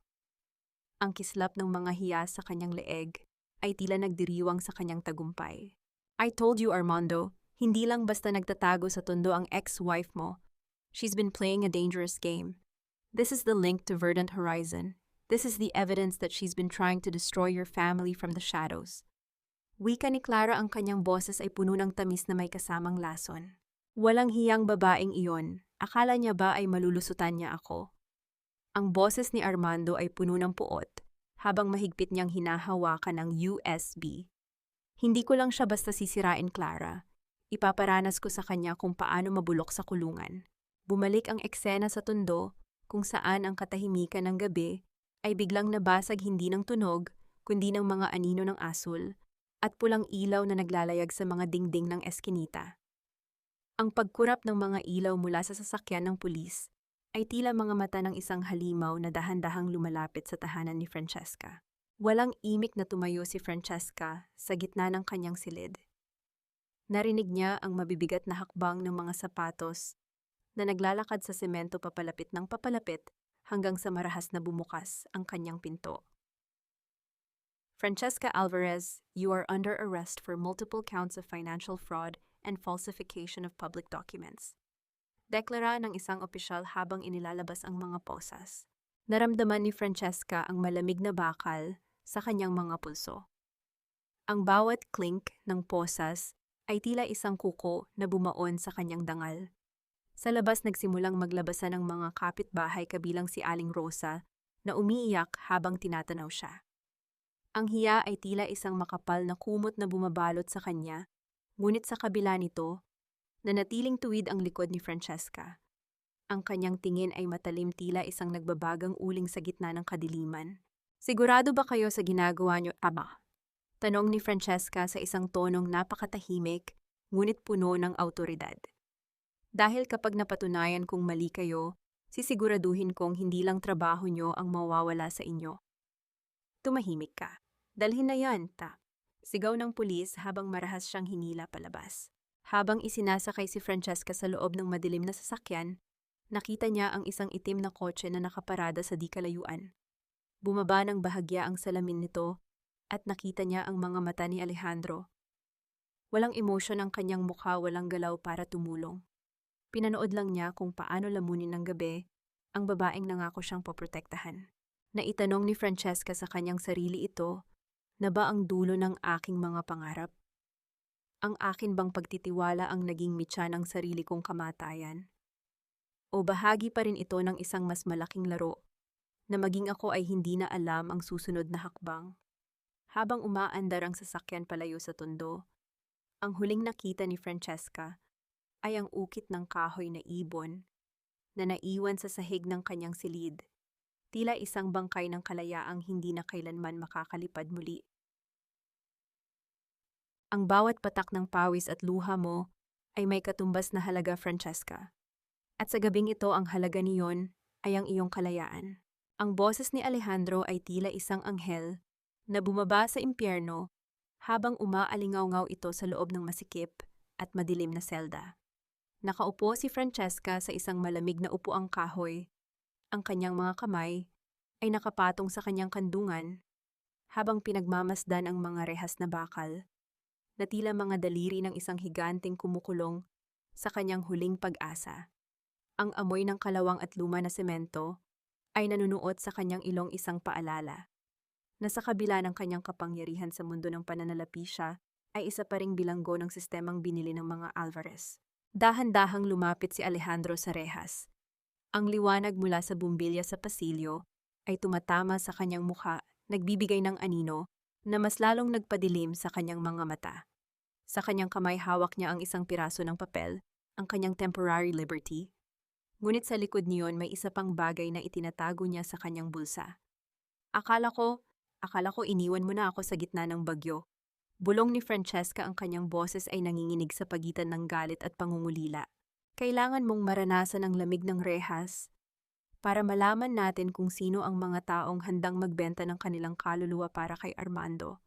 Ang kislap ng mga hiyas sa kanyang leeg ay tila nagdiriwang sa kanyang tagumpay. I told you, Armando, hindi lang basta nagtatago sa tondo ang ex-wife mo. She's been playing a dangerous game. This is the link to Verdant Horizon. This is the evidence that she's been trying to destroy your family from the shadows. Wika ni Clara, ang kanyang boses ay puno ng tamis na may kasamang lason. Walang hiyang babaeng iyon. Akala niya ba ay malulusutan niya ako? Ang boses ni Armando ay puno ng puot habang mahigpit niyang hinahawakan ang USB. Hindi ko lang siya basta sisirain, Clara. Ipaparanas ko sa kanya kung paano mabulok sa kulungan. Bumalik ang eksena sa tondo kung saan ang katahimikan ng gabi ay biglang nabasag hindi ng tunog kundi ng mga anino ng asul at pulang ilaw na naglalayag sa mga dingding ng eskinita. Ang pagkurap ng mga ilaw mula sa sasakyan ng pulis ay tila mga mata ng isang halimaw na dahan-dahang lumalapit sa tahanan ni Francesca. Walang imik na tumayo si Francesca sa gitna ng kanyang silid. Narinig niya ang mabibigat na hakbang ng mga sapatos na naglalakad sa semento papalapit ng papalapit hanggang sa marahas na bumukas ang kanyang pinto. Francesca Alvarez, you are under arrest for multiple counts of financial fraud and falsification of public documents. Deklara ng isang opisyal habang inilalabas ang mga posas. Naramdaman ni Francesca ang malamig na bakal sa kanyang mga pulso. Ang bawat clink ng posas ay tila isang kuko na bumaon sa kanyang dangal. Sa labas nagsimulang maglabasan ang mga kapitbahay kabilang si Aling Rosa na umiiyak habang tinatanaw siya. Ang hiya ay tila isang makapal na kumot na bumabalot sa kanya, ngunit sa kabila nito, nanatiling tuwid ang likod ni Francesca. Ang kanyang tingin ay matalim, tila isang nagbabagang uling sa gitna ng kadiliman. Sigurado ba kayo sa ginagawa niyo, Ama? Tanong ni Francesca sa isang tonong napakatahimik, ngunit puno ng awtoridad. Dahil kapag napatunayan kong mali kayo, sisiguraduhin kong hindi lang trabaho nyo ang mawawala sa inyo. Tumahimik ka. Dalhin na yan, ta. Sigaw ng pulis habang marahas siyang hinila palabas. Habang isinasakay si Francesca sa loob ng madilim na sasakyan, nakita niya ang isang itim na kotse na nakaparada sa di kalayuan. Bumaba ng bahagya ang salamin nito at nakita niya ang mga mata ni Alejandro. Walang emosyon ang kanyang mukha, walang galaw para tumulong. Pinanood lang niya kung paano lamunin ng gabi ang babaeng nangako siyang poprotektahan. Naitanong ni Francesca sa kanyang sarili ito, na ba ang dulo ng aking mga pangarap? Ang akin bang pagtitiwala ang naging mitya ng sarili kong kamatayan? O bahagi pa rin ito ng isang mas malaking laro, na maging ako ay hindi na alam ang susunod na hakbang? Habang umaandar ang sasakyan palayo sa tondo, ang huling nakita ni Francesca ay ang ukit ng kahoy na ibon na naiwan sa sahig ng kanyang silid, tila isang bangkay ng kalayaang hindi na kailanman makakalipad muli. Ang bawat patak ng pawis at luha mo ay may katumbas na halaga, Francesca. At sa gabing ito, ang halaga niyon ay ang iyong kalayaan. Ang boses ni Alejandro ay tila isang anghel na bumaba sa impyerno habang umaalingaw-ngaw ito sa loob ng masikip at madilim na selda. Nakaupo si Francesca sa isang malamig na upuang kahoy. Ang kanyang mga kamay ay nakapatong sa kanyang kandungan habang pinagmamasdan ang mga rehas na bakal na tila mga daliri ng isang higanteng kumukulong sa kanyang huling pag-asa. Ang amoy ng kalawang at luma na semento ay nanunuot sa kanyang ilong, isang paalala na sa kabila ng kanyang kapangyarihan sa mundo ng pananalapi, siya ay isa pa ring bilanggo ng sistemang binili ng mga Alvarez. Dahan-dahang lumapit si Alejandro sa rehas. Ang liwanag mula sa bumbilya sa pasilyo ay tumatama sa kanyang mukha, nagbibigay ng anino na mas lalong nagpadilim sa kanyang mga mata. Sa kanyang kamay hawak niya ang isang piraso ng papel, ang kanyang temporary liberty. Ngunit sa likod niyon may isa pang bagay na itinatago niya sa kanyang bulsa. Akala ko iniwan mo na ako sa gitna ng bagyo. Bulong ni Francesca, ang kanyang boses ay nanginginig sa pagitan ng galit at pangungulila. Kailangan mong maranasan ang lamig ng rehas para malaman natin kung sino ang mga taong handang magbenta ng kanilang kaluluwa para kay Armando.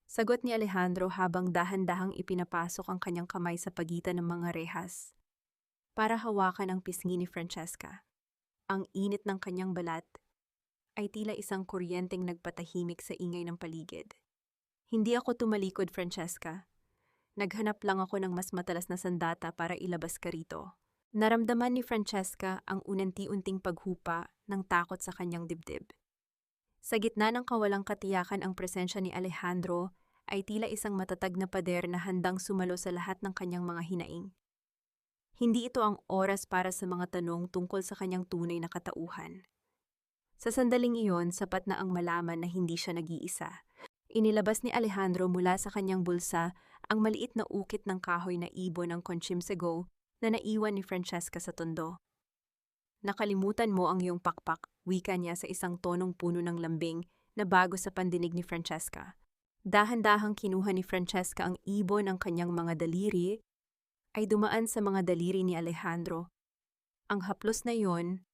Sagot ni Alejandro habang dahan-dahang ipinapasok ang kanyang kamay sa pagitan ng mga rehas para hawakan ang pisngi ni Francesca. Ang init ng kanyang balat ay tila isang kuryenteng nagpatahimik sa ingay ng paligid. Hindi ako tumalikod, Francesca. Naghanap lang ako ng mas matalas na sandata para ilabas ka rito. Naramdaman ni Francesca ang unti-unting paghupa ng takot sa kanyang dibdib. Sa gitna ng kawalang katiyakan, ang presensya ni Alejandro ay tila isang matatag na pader na handang sumalo sa lahat ng kanyang mga hinaing. Hindi ito ang oras para sa mga tanong tungkol sa kanyang tunay na katauhan. Sa sandaling iyon, sapat na ang malaman na hindi siya nag-iisa. Inilabas ni Alejandro mula sa kanyang bulsa ang maliit na ukit ng kahoy na ibon ng Conchimsego na naiwan ni Francesca sa tondo. Nakalimutan mo ang iyong pakpak, wika niya sa isang tonong puno ng lambing na bago sa pandinig ni Francesca. Dahan-dahang kinuha ni Francesca ang ibon ng kanyang mga daliri ay dumaan sa mga daliri ni Alejandro. Ang haplos na iyon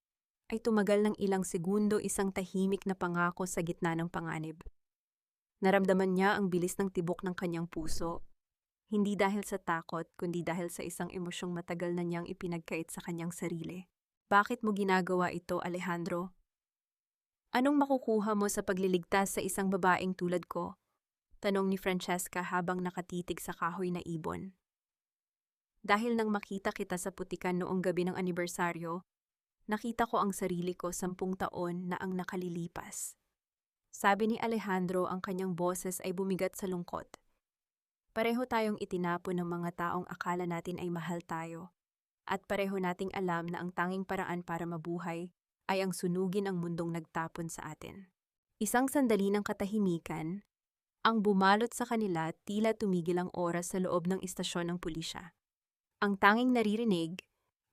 ay tumagal ng ilang segundo, isang tahimik na pangako sa gitna ng panganib. Naramdaman niya ang bilis ng tibok ng kanyang puso, hindi dahil sa takot kundi dahil sa isang emosyong matagal na niyang ipinagkait sa kanyang sarili. Bakit mo ginagawa ito, Alejandro? Anong makukuha mo sa pagliligtas sa isang babaeng tulad ko? Tanong ni Francesca habang nakatitig sa kahoy na ibon. Dahil nang makita kita sa putikan noong gabi ng anibersaryo, nakita ko ang sarili ko 10 taon na ang nakalilipas. Sabi ni Alejandro, ang kanyang boses ay bumigat sa lungkot. Pareho tayong itinapon ng mga taong akala natin ay mahal tayo. At pareho nating alam na ang tanging paraan para mabuhay ay ang sunugin ang mundong nagtapon sa atin. Isang sandali ng katahimikan, ang bumalot sa kanila, tila tumigil ang oras sa loob ng istasyon ng pulisya. Ang tanging naririnig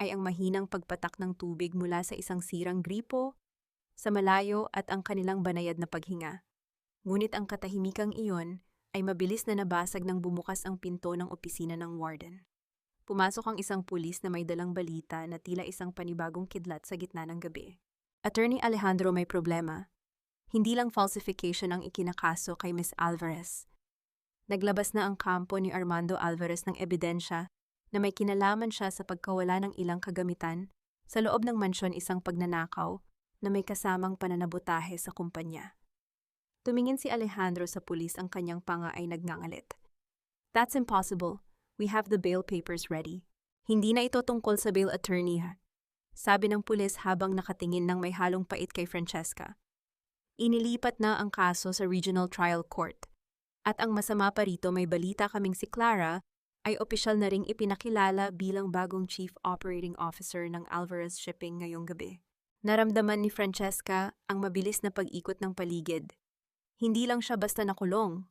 ay ang mahinang pagpatak ng tubig mula sa isang sirang gripo sa malayo at ang kanilang banayad na paghinga. Ngunit ang katahimikang iyon ay mabilis na nabasag nang bumukas ang pinto ng opisina ng warden. Pumasok ang isang pulis na may dalang balita na tila isang panibagong kidlat sa gitna ng gabi. Attorney Alejandro, may problema. Hindi lang falsification ang ikinakaso kay Miss Alvarez. Naglabas na ang kampo ni Armando Alvarez ng ebidensya na may kinalaman siya sa pagkawala ng ilang kagamitan sa loob ng mansyon, isang pagnanakaw na may kasamang pananabotahe sa kumpanya. Tumingin si Alejandro sa pulis, ang kanyang panga ay nagngangalit. That's impossible. We have the bail papers ready. Hindi na ito tungkol sa bail, attorney, sabi ng pulis habang nakatingin ng may halong pait kay Francesca. Inilipat na ang kaso sa Regional Trial Court. At ang masama pa rito, may balita kaming si Clara ay opisyal na ring ipinakilala bilang bagong Chief Operating Officer ng Alvarez Shipping ngayong gabi. Naramdaman ni Francesca ang mabilis na pag-ikot ng paligid. Hindi lang siya basta nakulong.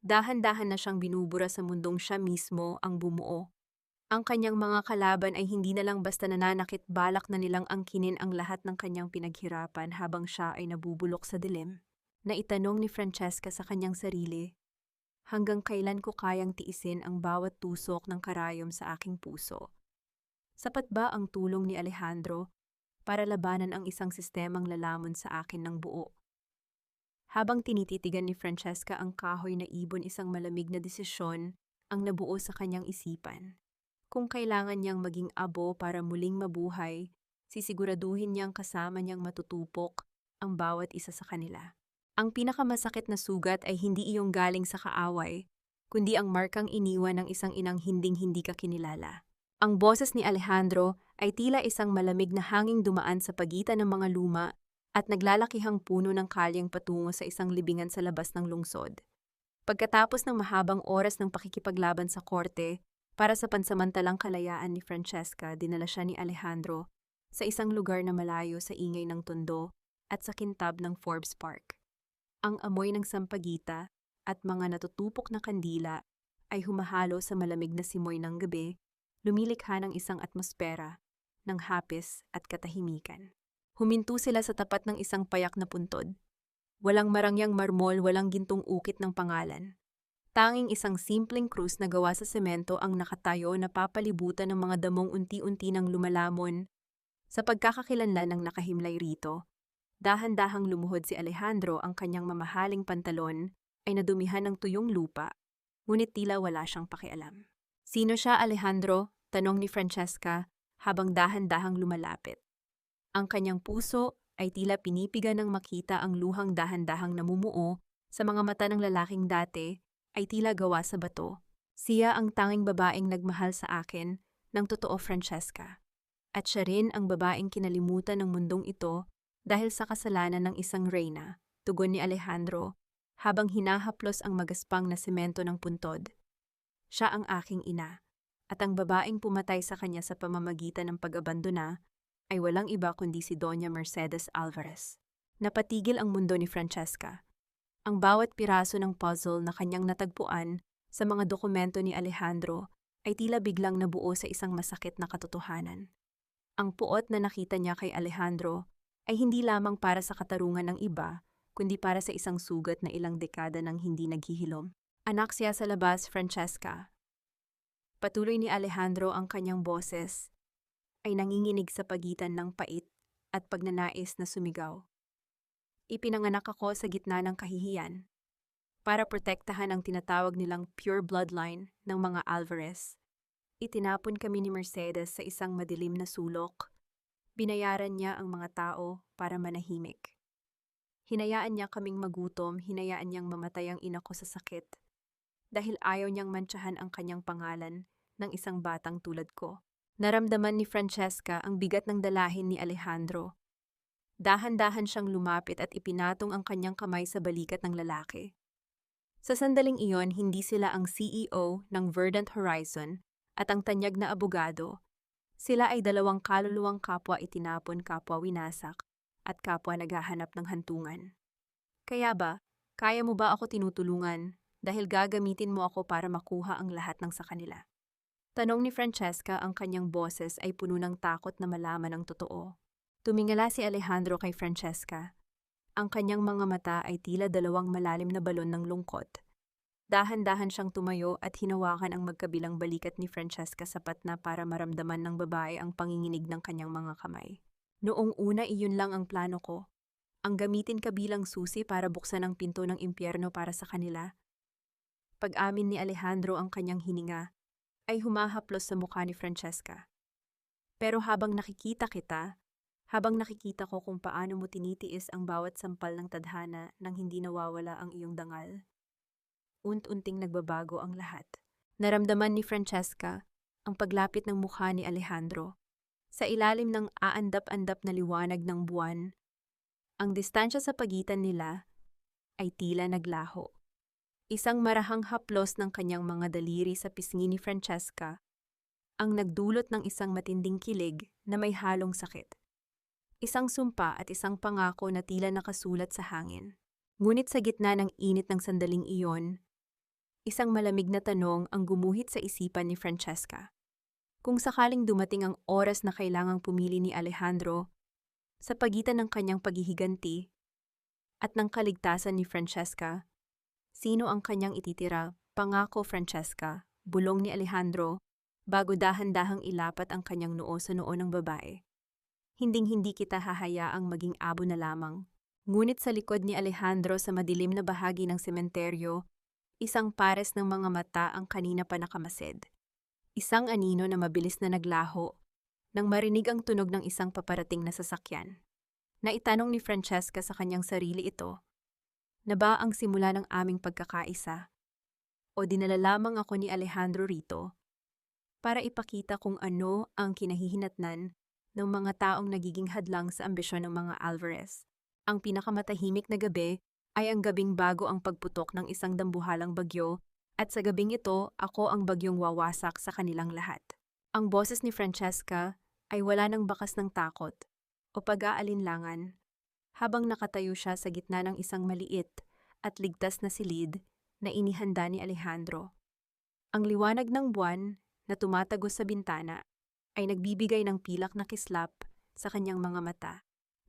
Dahan-dahan na siyang binubura sa mundong siya mismo ang bumuo. Ang kanyang mga kalaban ay hindi na lang basta nananakit, balak na nilang angkinin ang lahat ng kanyang pinaghirapan habang siya ay nabubulok sa dilim. Naitanong ni Francesca sa kanyang sarili, hanggang kailan ko kayang tiisin ang bawat tusok ng karayom sa aking puso? Sapat ba ang tulong ni Alejandro para labanan ang isang sistemang lalamon sa akin ng buo? Habang tinititigan ni Francesca ang kahoy na ibon, isang malamig na desisyon ang nabuo sa kanyang isipan. Kung kailangan niyang maging abo para muling mabuhay, sisiguraduhin niyang kasama niyang matutupok ang bawat isa sa kanila. Ang pinakamasakit na sugat ay hindi iyong galing sa kaaway, kundi ang markang iniwan ng isang inang hinding-hindi ka kinilala. Ang boses ni Alejandro ay tila isang malamig na hanging dumaan sa pagitan ng mga luma at naglalakihang puno ng kalyeng patungo sa isang libingan sa labas ng lungsod. Pagkatapos ng mahabang oras ng pakikipaglaban sa korte, para sa pansamantalang kalayaan ni Francesca, dinala siya ni Alejandro sa isang lugar na malayo sa ingay ng tondo at sa kintab ng Forbes Park. Ang amoy ng sampagita at mga natutupok na kandila ay humahalo sa malamig na simoy ng gabi, lumilikha ng isang atmosfera ng hapis at katahimikan. Huminto sila sa tapat ng isang payak na puntod. Walang marangyang marmol, walang gintong ukit ng pangalan. Tanging isang simpleng krus na gawa sa semento ang nakatayo na papalibutan ng mga damong unti-unti ng lumalamon. Sa pagkakakilanlan ng nakahimlay rito, dahan-dahang lumuhod si Alejandro, ang kanyang mamahaling pantalon ay nadumihan ng tuyong lupa, ngunit tila wala siyang pakialam. Sino siya, Alejandro? Tanong ni Francesca habang dahan-dahang lumalapit. Ang kanyang puso ay tila pinipiga ng makita ang luhang dahan-dahang namumuo sa mga mata ng lalaking dati ay tila gawa sa bato. Siya ang tanging babaeng nagmahal sa akin ng totoo, Francesca. At siya rin ang babaeng kinalimutan ng mundong ito dahil sa kasalanan ng isang reyna, tugon ni Alejandro, habang hinahaplos ang magaspang na semento ng puntod. Siya ang aking ina, at ang babaeng pumatay sa kanya sa pamamagitan ng pag-abandona ay walang iba kundi si Doña Mercedes Alvarez. Napatigil ang mundo ni Francesca. Ang bawat piraso ng puzzle na kanyang natagpuan sa mga dokumento ni Alejandro ay tila biglang nabuo sa isang masakit na katotohanan. Ang puot na nakita niya kay Alejandro ay hindi lamang para sa katarungan ng iba, kundi para sa isang sugat na ilang dekada nang hindi naghihilom. Anak siya sa labas, Francesca. Patuloy ni Alejandro, ang kanyang boses ay nanginginig sa pagitan ng pait at pagnanais na sumigaw. Ipinanganak ako sa gitna ng kahihiyan para protektahan ang tinatawag nilang pure bloodline ng mga Alvarez. Itinapon kami ni Mercedes sa isang madilim na sulok. Binayaran niya ang mga tao para manahimik. Hinayaan niya kaming magutom, hinayaan niyang mamatay ang ina ko sa sakit dahil ayaw niyang mantsahan ang kanyang pangalan ng isang batang tulad ko. Naramdaman ni Francesca ang bigat ng dalahin ni Alejandro. Dahan-dahan siyang lumapit at ipinatong ang kanyang kamay sa balikat ng lalaki. Sa sandaling iyon, hindi sila ang CEO ng Verdant Horizon at ang tanyag na abogado. Sila ay dalawang kaluluwang kapwa itinapon, kapwa winasak, at kapwa naghahanap ng hantungan. Kaya ba, kaya mo ba ako tinutulungan dahil gagamitin mo ako para makuha ang lahat ng sa kanila? Tanong ni Francesca, ang kanyang boses ay puno ng takot na malaman ang totoo. Tumingala si Alejandro kay Francesca. Ang kanyang mga mata ay tila dalawang malalim na balon ng lungkot. Dahan-dahan siyang tumayo at hinawakan ang magkabilang balikat ni Francesca sapat na para maramdaman ng babae ang panginginig ng kanyang mga kamay. Noong una, iyon lang ang plano ko. Ang gamitin ka bilang susi para buksan ang pinto ng impyerno para sa kanila. Pag-amin ni Alejandro, ang kanyang hininga ay humahaplos sa mukha ni Francesca. Pero habang nakikita ko kung paano mo tinitiis ang bawat sampal ng tadhana nang hindi nawawala ang iyong dangal, unti-unting nagbabago ang lahat. Naramdaman ni Francesca ang paglapit ng mukha ni Alejandro. Sa ilalim ng aandap-andap na liwanag ng buwan, ang distansya sa pagitan nila ay tila naglaho. Isang marahang haplos ng kanyang mga daliri sa pisngi ni Francesca ang nagdulot ng isang matinding kilig na may halong sakit. Isang sumpa at isang pangako na tila nakasulat sa hangin. Ngunit sa gitna ng init ng sandaling iyon, isang malamig na tanong ang gumuhit sa isipan ni Francesca. Kung sakaling dumating ang oras na kailangang pumili ni Alejandro sa pagitan ng kanyang paghihiganti at ng kaligtasan ni Francesca, sino ang kanyang ititira? Pangako, Francesca, bulong ni Alejandro bago dahan-dahang ilapat ang kanyang noo sa noo ng babae. Hinding-hindi kita hahayaang maging abo na lamang. Ngunit sa likod ni Alejandro sa madilim na bahagi ng sementeryo, isang pares ng mga mata ang kanina pa nakamasid. Isang anino na mabilis na naglaho nang marinig ang tunog ng isang paparating na sasakyan. Naitanong ni Francesca sa kanyang sarili ito, na ba ang simula ng aming pagkakaisa? O dinala lamang ako ni Alejandro rito para ipakita kung ano ang kinahihinatnan ng mga taong nagiging hadlang sa ambisyon ng mga Alvarez. Ang pinakamatahimik na gabi ay ang gabing bago ang pagputok ng isang dambuhalang bagyo at sa gabing ito ako ang bagyong wawasak sa kanilang lahat. Ang boses ni Francesca ay wala ng bakas ng takot o pag-aalinlangan habang nakatayo siya sa gitna ng isang maliit at ligtas na silid na inihanda ni Alejandro. Ang liwanag ng buwan na tumatagos sa bintana ay nagbibigay ng pilak na kislap sa kanyang mga mata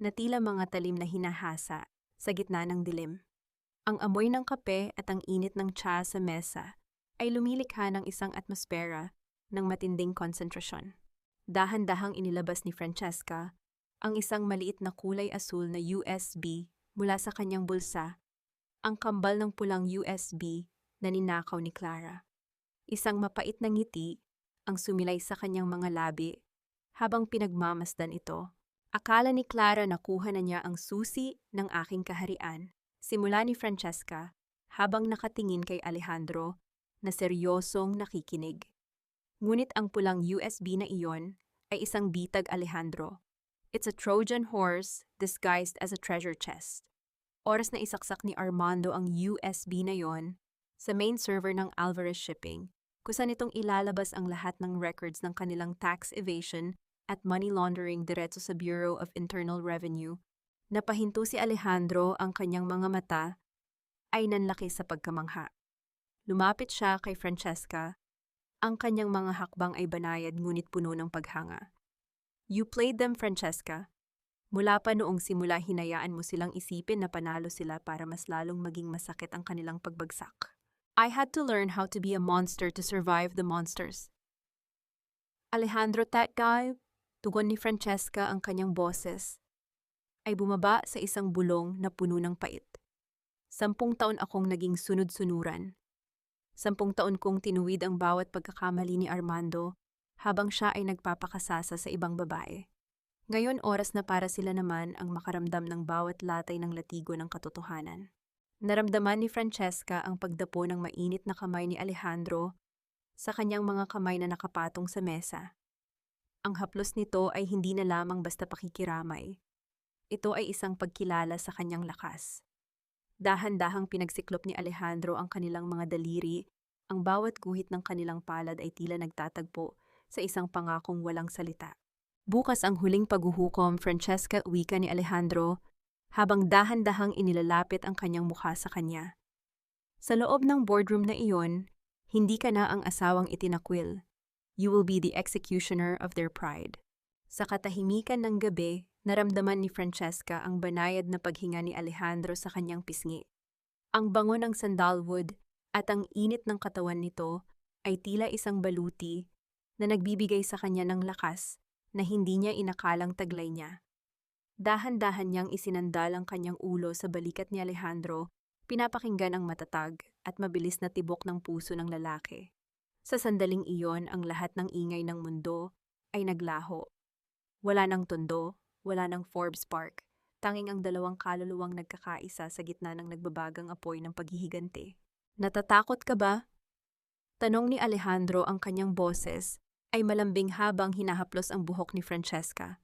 na tila mga talim na hinahasa sa gitna ng dilim. Ang amoy ng kape at ang init ng tsa sa mesa ay lumilikha ng isang atmosfera ng matinding konsentrasyon. Dahan-dahang inilabas ni Francesca ang isang maliit na kulay asul na USB mula sa kanyang bulsa, ang kambal ng pulang USB na ninakaw ni Clara. Isang mapait na ngiti ang sumilay sa kanyang mga labi habang pinagmamasdan ito. Akala ni Clara na kuha na niya ang susi ng aking kaharian, simula ni Francesca habang nakatingin kay Alejandro na seryosong nakikinig. Ngunit ang pulang USB na iyon ay isang bitag, Alejandro. It's a Trojan horse disguised as a treasure chest. Oras na isaksak ni Armando ang USB na yon sa main server ng Alvarez Shipping, kusan itong ilalabas ang lahat ng records ng kanilang tax evasion at money laundering diretso sa Bureau of Internal Revenue. Napahinto si Alejandro, ang kanyang mga mata ay nanlaki sa pagkamangha. Lumapit siya kay Francesca. Ang kanyang mga hakbang ay banayad ngunit puno ng paghanga. You played them, Francesca. Mula pa noong simula hinayaan mo silang isipin na panalo sila para mas lalong maging masakit ang kanilang pagbagsak. I had to learn how to be a monster to survive the monsters. Alejandro, that guy, tugon ni Francesca, ang kanyang boses ay bumaba sa isang bulong na puno ng pait. 10 taon akong naging sunod-sunuran. 10 taon kong tinuwid ang bawat pagkakamali ni Armando habang siya ay nagpapakasasa sa ibang babae. Ngayon oras na para sila naman ang makaramdam ng bawat latay ng latigo ng katotohanan. Naramdaman ni Francesca ang pagdapo ng mainit na kamay ni Alejandro sa kanyang mga kamay na nakapatong sa mesa. Ang haplos nito ay hindi na lamang basta pakikiramay. Ito ay isang pagkilala sa kanyang lakas. Dahan-dahang pinagsiklop ni Alejandro ang kanilang mga daliri, ang bawat guhit ng kanilang palad ay tila nagtatagpo sa isang pangakong walang salita. Bukas ang huling paghuhukom, Francesca, wika ni Alejandro, habang dahan-dahang inilalapit ang kanyang mukha sa kanya. Sa loob ng boardroom na iyon, hindi ka na ang asawang itinakwil. You will be the executioner of their pride. Sa katahimikan ng gabi, naramdaman ni Francesca ang banayad na paghinga ni Alejandro sa kanyang pisngi. Ang bango ng sandalwood at ang init ng katawan nito ay tila isang baluti na nagbibigay sa kanya ng lakas na hindi niya inakalang taglay niya. Dahan-dahan niyang isinandal ang kanyang ulo sa balikat ni Alejandro, pinapakinggan ang matatag at mabilis na tibok ng puso ng lalaki. Sa sandaling iyon, ang lahat ng ingay ng mundo ay naglaho. Wala nang tondo, wala nang Forbes Park, tanging ang dalawang kaluluwang nagkakaisa sa gitna ng nagbabagang apoy ng paghihiganti. Natatakot ka ba? Tanong ni Alejandro, ang kanyang boses ay malambing habang hinahaplos ang buhok ni Francesca.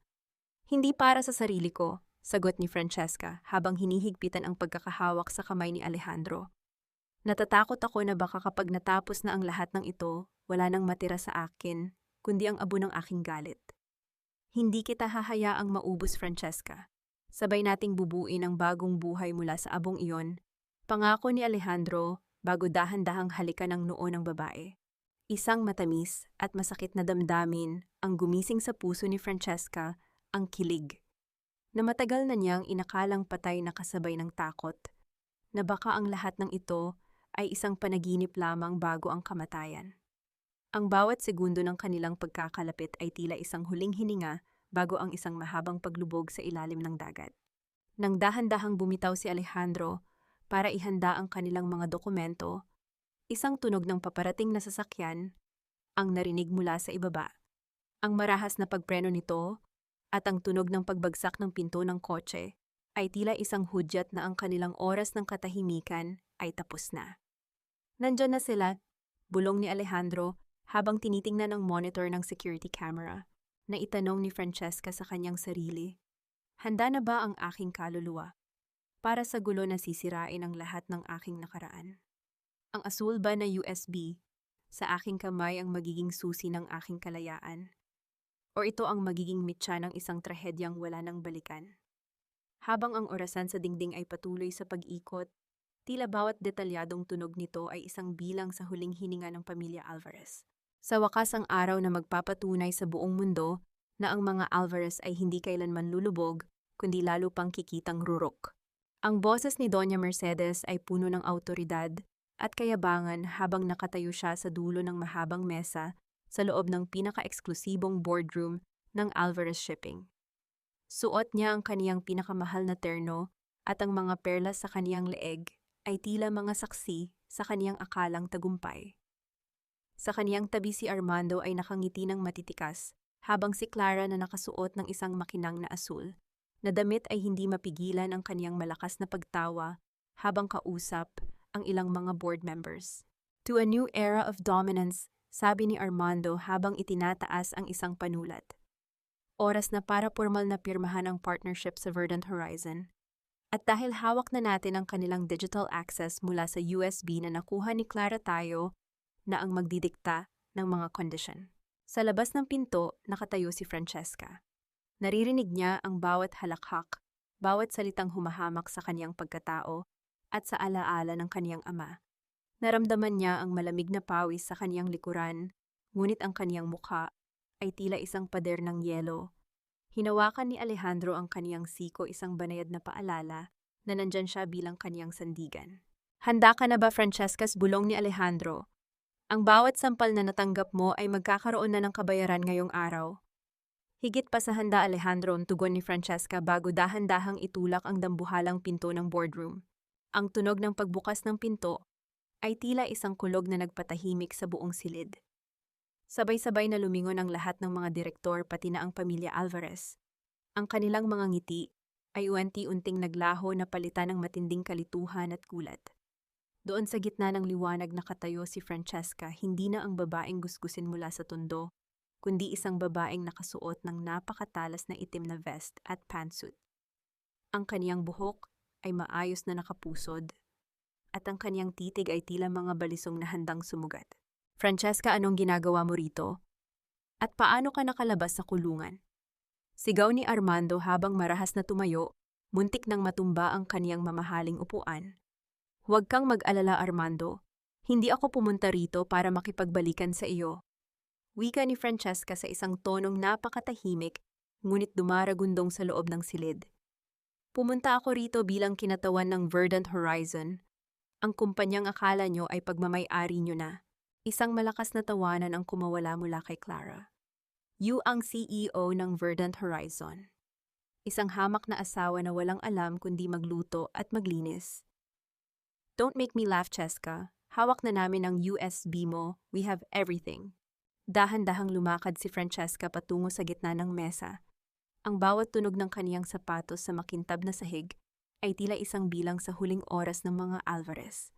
Hindi para sa sarili ko, sagot ni Francesca habang hinihigpitan ang pagkakahawak sa kamay ni Alejandro. Natatakot ako na baka kapag natapos na ang lahat ng ito, wala nang matira sa akin, kundi ang abo ng aking galit. Hindi kita hahayaang maubos, Francesca. Sabay nating bubuin ang bagong buhay mula sa abong iyon, pangako ni Alejandro bago dahan-dahang halikan ng noo ng babae. Isang matamis at masakit na damdamin ang gumising sa puso ni Francesca, ang kilig, na matagal na niyang inakalang patay na kasabay ng takot, na baka ang lahat ng ito ay isang panaginip lamang bago ang kamatayan. Ang bawat segundo ng kanilang pagkakalapit ay tila isang huling hininga bago ang isang mahabang paglubog sa ilalim ng dagat. Nang dahan-dahang bumitaw si Alejandro para ihanda ang kanilang mga dokumento, isang tunog ng paparating na sasakyan ang narinig mula sa ibaba. Ang marahas na pagpreno nito at ang tunog ng pagbagsak ng pinto ng kotse ay tila isang hudyat na ang kanilang oras ng katahimikan ay tapos na. Nandyan na sila, bulong ni Alejandro habang tinitingnan ang monitor ng security camera, na itanong ni Francesca sa kanyang sarili. Handa na ba ang aking kaluluwa para sa gulo na sisirain ang lahat ng aking nakaraan? Ang asul ba na USB sa aking kamay ang magiging susi ng aking kalayaan? O ito ang magiging mitya ng isang trahedyang wala nang balikan? Habang ang orasan sa dingding ay patuloy sa pag-ikot, tila bawat detalyadong tunog nito ay isang bilang sa huling hininga ng pamilya Alvarez. Sa wakas ang araw na magpapatunay sa buong mundo na ang mga Alvarez ay hindi kailanman lulubog, kundi lalo pang kikitang rurok. Ang boses ni Doña Mercedes ay puno ng awtoridad at kayabangan habang nakatayo siya sa dulo ng mahabang mesa sa loob ng pinaka-eksklusibong boardroom ng Alvarez Shipping. Suot niya ang kaniyang pinakamahal na terno at ang mga perlas sa kaniyang leeg ay tila mga saksi sa kaniyang akalang tagumpay. Sa kaniyang tabi si Armando ay nakangiti ng matitikas habang si Clara na nakasuot ng isang makinang na asul na damit ay hindi mapigilan ang kaniyang malakas na pagtawa habang kausap ang ilang mga board members. To a new era of dominance, sabi ni Armando habang itinataas ang isang panulat. Oras na para formal na pirmahan ang partnership sa Verdant Horizon. At dahil hawak na natin ang kanilang digital access mula sa USB na nakuha ni Clara tayo na ang magdidikta ng mga condition. Sa labas ng pinto, nakatayo si Francesca. Naririnig niya ang bawat halakhak, bawat salitang humahamak sa kaniyang pagkatao at sa alaala ng kaniyang ama. Naramdaman niya ang malamig na pawis sa kaniyang likuran, ngunit ang kaniyang mukha ay tila isang pader ng yelo. Hinawakan ni Alejandro ang kaniyang siko, isang banayad na paalala na nandyan siya bilang kaniyang sandigan. Handa ka na ba, Francesca's bulong ni Alejandro? Ang bawat sampal na natanggap mo ay magkakaroon na ng kabayaran ngayong araw. Higit pa sa handa, Alejandro, ang tugon ni Francesca bago dahan-dahang itulak ang dambuhalang pinto ng boardroom. Ang tunog ng pagbukas ng pinto ay tila isang kulog na nagpatahimik sa buong silid. Sabay-sabay na lumingon ang lahat ng mga direktor pati na ang pamilya Alvarez. Ang kanilang mga ngiti ay unti-unting naglaho na palitan ng matinding kalituhan at gulat. Doon sa gitna ng liwanag nakatayo si Francesca, hindi na ang babaeng gusgusin mula sa tondo, kundi isang babaeng nakasuot ng napakatalas na itim na vest at pantsuit. Ang kaniyang buhok ay maayos na nakapusod, at ang kaniyang titig ay tila mga balisong na handang sumugat. Francesca, anong ginagawa mo rito? At paano ka nakalabas sa kulungan? Sigaw ni Armando habang marahas na tumayo, muntik nang matumba ang kaniyang mamahaling upuan. Huwag kang mag-alala, Armando. Hindi ako pumunta rito para makipagbalikan sa iyo. Wika ni Francesca sa isang tonong napakatahimik, ngunit dumaragundong sa loob ng silid. Pumunta ako rito bilang kinatawan ng Verdant Horizon. Ang kumpanyang akala nyo ay pagmamay-ari nyo na. Isang malakas na tawanan ang kumawala mula kay Clara. You ang CEO ng Verdant Horizon. Isang hamak na asawa na walang alam kundi magluto at maglinis. Don't make me laugh, Cheska. Hawak na namin ang USB mo. We have everything. Dahan-dahang lumakad si Francesca patungo sa gitna ng mesa. Ang bawat tunog ng kaniyang sapatos sa makintab na sahig ay tila isang bilang sa huling oras ng mga Alvarez.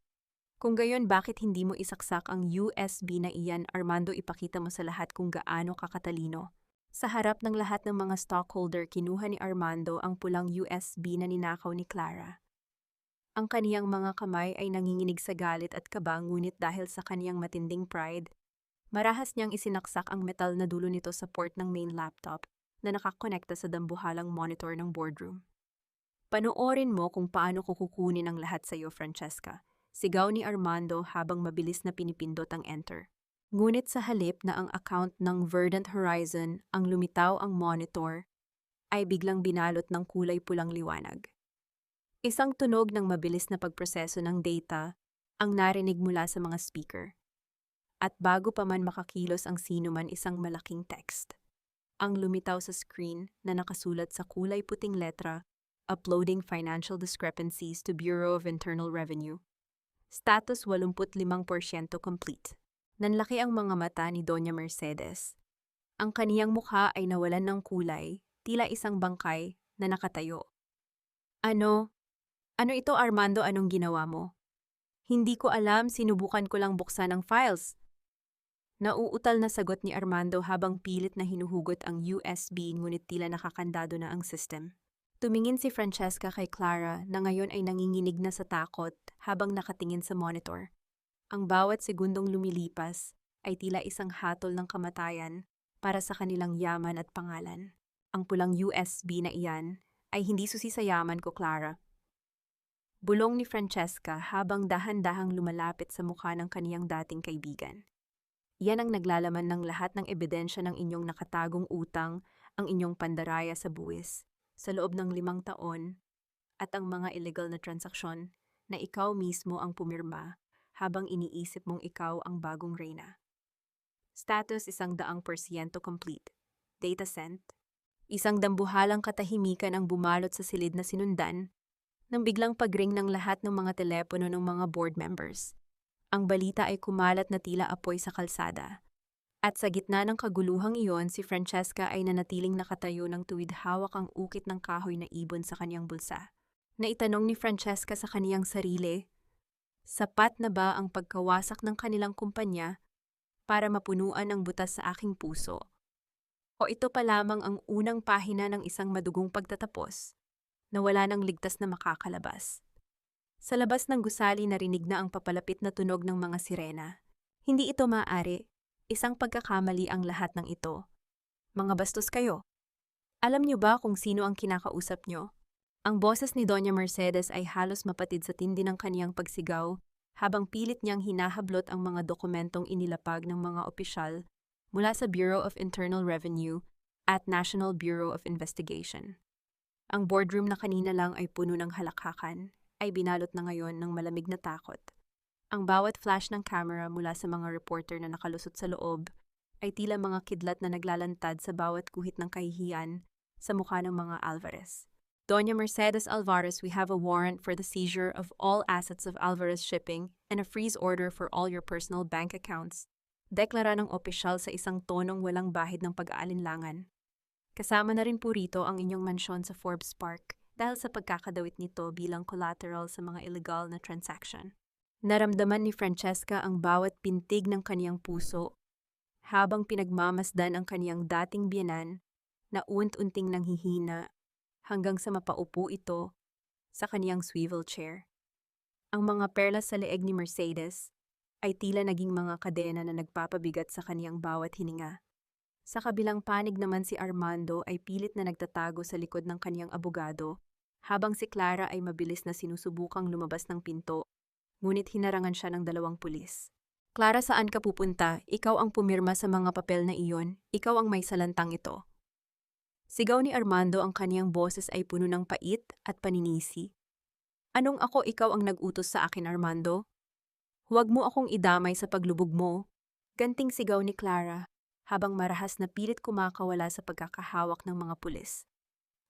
Kung gayon, bakit hindi mo isaksak ang USB na iyan, Armando? Ipakita mo sa lahat kung gaano kakatalino. Sa harap ng lahat ng mga stockholder, kinuha ni Armando ang pulang USB na ninakaw ni Clara. Ang kaniyang mga kamay ay nanginginig sa galit at kaba, ngunit dahil sa kaniyang matinding pride, marahas niyang isinaksak ang metal na dulo nito sa port ng main laptop na nakakonekta sa dambuhalang monitor ng boardroom. Panoorin mo kung paano ko kukunin ang lahat sa iyo, Francesca. Sigaw ni Armando habang mabilis na pinipindot ang enter. Ngunit sa halip na ang account ng Verdant Horizon ang lumitaw ang monitor, ay biglang binalot ng kulay pulang liwanag. Isang tunog ng mabilis na pagproseso ng data ang narinig mula sa mga speaker. At bago pa man makakilos ang sinuman, isang malaking text ang lumitaw sa screen na nakasulat sa kulay puting letra, uploading financial discrepancies to Bureau of Internal Revenue. Status 85% complete. Nanlaki ang mga mata ni Doña Mercedes. Ang kaniyang mukha ay nawalan ng kulay tila isang bangkay na nakatayo. Ano? Ano ito, Armando? Anong ginawa mo? Hindi ko alam, sinubukan ko lang buksan ang files. Nauutal na sagot ni Armando habang pilit na hinuhugot ang USB ngunit tila nakakandado na ang system. Tumingin si Francesca kay Clara na ngayon ay nanginginig na sa takot habang nakatingin sa monitor. Ang bawat segundong lumilipas ay tila isang hatol ng kamatayan para sa kanilang yaman at pangalan. Ang pulang USB na iyan ay hindi susi sa yaman ko, Clara. Bulong ni Francesca habang dahan-dahang lumalapit sa mukha ng kaniyang dating kaibigan. Yan ang naglalaman ng lahat ng ebidensya ng inyong nakatagong utang, ang inyong pandaraya sa buwis, sa loob ng 5 taon, at ang mga illegal na transaksyon na ikaw mismo ang pumirma habang iniisip mong ikaw ang bagong reyna. Status 100% complete. Data sent. Isang dambuhalang katahimikan ang bumalot sa silid na sinundan nang biglang pagring ng lahat ng mga telepono ng mga board members. Ang balita ay kumalat na tila apoy sa kalsada. At sa gitna ng kaguluhang iyon, si Francesca ay nanatiling nakatayo ng tuwid hawak ang ukit ng kahoy na ibon sa kaniyang bulsa. Naitanong ni Francesca sa kaniyang sarili, sapat na ba ang pagkawasak ng kanilang kumpanya para mapunuan ang butas sa aking puso? O ito pa lamang ang unang pahina ng isang madugong pagtatapos na wala nang ligtas na makakalabas? Sa labas ng gusali narinig na ang papalapit na tunog ng mga sirena. Hindi ito maaari. Isang pagkakamali ang lahat ng ito. Mga bastos kayo. Alam niyo ba kung sino ang kinakausap niyo? Ang boses ni Doña Mercedes ay halos mapatid sa tindi ng kaniyang pagsigaw habang pilit niyang hinahablot ang mga dokumentong inilapag ng mga opisyal mula sa Bureau of Internal Revenue at National Bureau of Investigation. Ang boardroom na kanina lang ay puno ng halakhakan ay binalot na ngayon ng malamig na takot. Ang bawat flash ng camera mula sa mga reporter na nakalusot sa loob ay tila mga kidlat na naglalantad sa bawat guhit ng kahihiyan sa mukha ng mga Alvarez. Doña Mercedes Alvarez, we have a warrant for the seizure of all assets of Alvarez Shipping and a freeze order for all your personal bank accounts. Deklara ng opisyal sa isang tonong walang bahid ng pag-aalinlangan. Kasama na rin po rito ang inyong mansyon sa Forbes Park dahil sa pagkakadawit nito bilang collateral sa mga illegal na transaction. Naramdaman ni Francesca ang bawat pintig ng kaniyang puso habang pinagmamasdan ang kaniyang dating biyenan na unt-unting nanghihina hanggang sa mapaupo ito sa kaniyang swivel chair. Ang mga perlas sa leeg ni Mercedes ay tila naging mga kadena na nagpapabigat sa kaniyang bawat hininga. Sa kabilang panig naman si Armando ay pilit na nagtatago sa likod ng kaniyang abogado, habang si Clara ay mabilis na sinusubukang lumabas ng pinto, ngunit hinarangan siya ng 2 pulis. Clara, saan ka pupunta? Ikaw ang pumirma sa mga papel na iyon, ikaw ang may salantang ito. Sigaw ni Armando, ang kaniyang boses ay puno ng pait at paninisi. Anong ako, ikaw ang nag-utos sa akin, Armando? Huwag mo akong idamay sa paglubog mo. Ganting sigaw ni Clara, habang marahas na pilit kumakawala sa pagkakahawak ng mga pulis.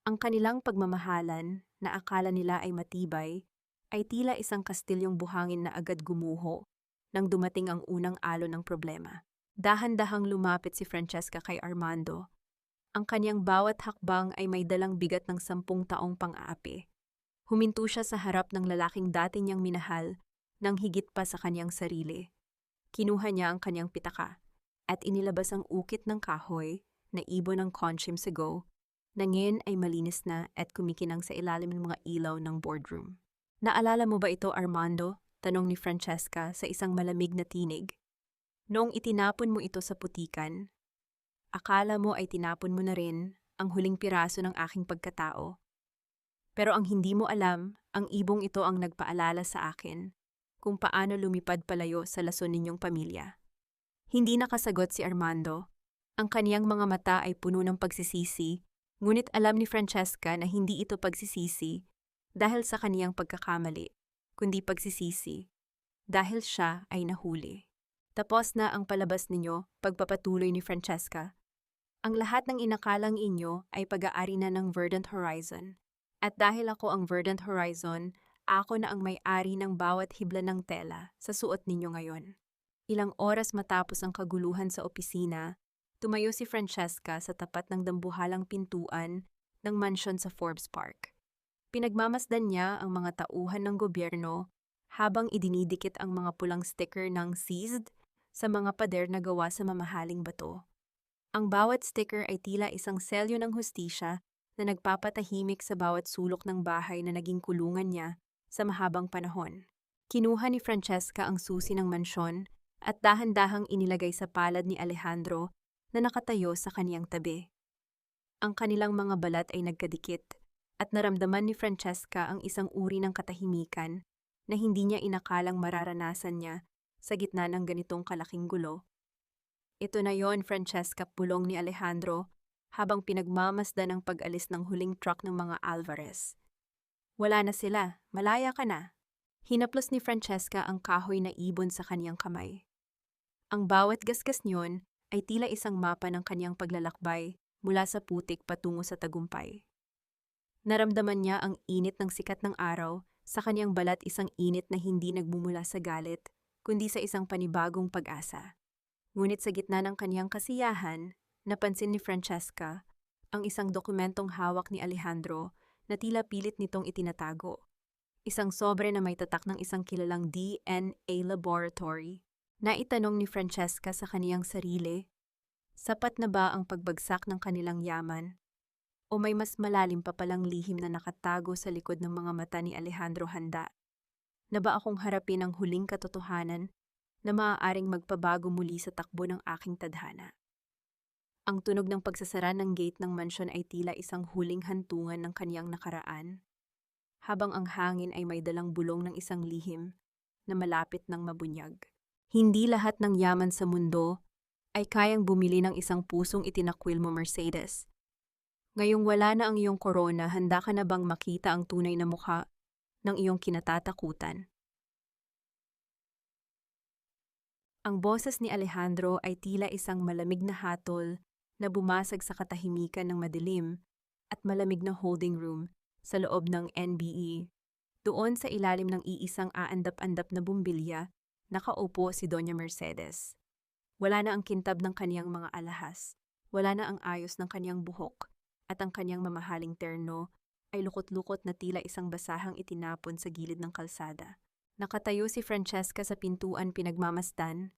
Ang kanilang pagmamahalan, na akala nila ay matibay, ay tila isang kastilyong buhangin na agad gumuho nang dumating ang unang alon ng problema. Dahan-dahang lumapit si Francesca kay Armando. Ang kaniyang bawat hakbang ay may dalang bigat ng 10 taong pang-aapi. Huminto siya sa harap ng lalaking dati niyang minahal nang higit pa sa kaniyang sarili. Kinuha niya ang kaniyang pitaka at inilabas ang ukit ng kahoy na ibon ng Conchim Sego na ngayon ay malinis na at kumikinang sa ilalim ng mga ilaw ng boardroom. Naalala mo ba ito, Armando? Tanong ni Francesca sa isang malamig na tinig. Noong itinapon mo ito sa putikan, akala mo ay tinapon mo na rin ang huling piraso ng aking pagkatao. Pero ang hindi mo alam, ang ibong ito ang nagpaalala sa akin kung paano lumipad palayo sa lason ninyong pamilya. Hindi nakasagot si Armando. Ang kaniyang mga mata ay puno ng pagsisisi, ngunit alam ni Francesca na hindi ito pagsisisi dahil sa kaniyang pagkakamali, kundi pagsisisi dahil siya ay nahuli. Tapos na ang palabas ninyo, pagpapatuloy ni Francesca. Ang lahat ng inakalang inyo ay pag-aari na ng Verdant Horizon. At dahil ako ang Verdant Horizon, ako na ang may-ari ng bawat hibla ng tela sa suot ninyo ngayon. Ilang oras matapos ang kaguluhan sa opisina, Tumayo si Francesca sa tapat ng dambuhalang pintuan ng mansyon sa Forbes Park. Pinagmamasdan niya ang mga tauhan ng gobyerno habang idinidikit ang mga pulang sticker ng seized sa mga pader na gawa sa mamahaling bato. Ang bawat sticker ay tila isang selyo ng hustisya na nagpapatahimik sa bawat sulok ng bahay na naging kulungan niya sa mahabang panahon. Kinuha ni Francesca ang susi ng mansyon at dahan-dahang inilagay sa palad ni Alejandro na nakatayo sa kaniyang tabi. Ang kanilang mga balat ay nagkadikit at naramdaman ni Francesca ang isang uri ng katahimikan na hindi niya inakalang mararanasan niya sa gitna ng ganitong kalaking gulo. Ito na yon, Francesca, pulong ni Alejandro habang pinagmamasdan ang pag-alis ng huling truck ng mga Alvarez. Wala na sila, malaya ka na. Hinaplos ni Francesca ang kahoy na ibon sa kaniyang kamay. Ang bawat gasgas niyon ay tila isang mapa ng kaniyang paglalakbay mula sa putik patungo sa tagumpay. Naramdaman niya ang init ng sikat ng araw, sa kaniyang balat isang init na hindi nagmumula sa galit, kundi sa isang panibagong pag-asa. Ngunit sa gitna ng kaniyang kasiyahan, napansin ni Francesca ang isang dokumentong hawak ni Alejandro na tila pilit nitong itinatago. Isang sobre na may tatak ng isang kilalang DNA laboratory. Naitanong ni Francesca sa kaniyang sarili, sapat na ba ang pagbagsak ng kanilang yaman? O may mas malalim pa palang lihim na nakatago sa likod ng mga mata ni Alejandro handa? Na ba akong harapin ang huling katotohanan na maaaring magpabago muli sa takbo ng aking tadhana? Ang tunog ng pagsasara ng gate ng mansyon ay tila isang huling hantungan ng kaniyang nakaraan, habang ang hangin ay may dalang bulong ng isang lihim na malapit ng mabunyag. Hindi lahat ng yaman sa mundo ay kayang bumili ng isang pusong itinakwil mo, Mercedes. Ngayong wala na ang iyong korona, handa ka na bang makita ang tunay na mukha ng iyong kinatatakutan? Ang boses ni Alejandro ay tila isang malamig na hatol na bumasag sa katahimikan ng madilim at malamig na holding room sa loob ng NBE. Doon sa ilalim ng iisang aandap-andap na bumbilya, nakaupo si Doña Mercedes. Wala na ang kintab ng kaniyang mga alahas, wala na ang ayos ng kaniyang buhok, at ang kaniyang mamahaling terno ay lukot-lukot na tila isang basahang itinapon sa gilid ng kalsada. Nakatayo si Francesca sa pintuan, pinagmamasdan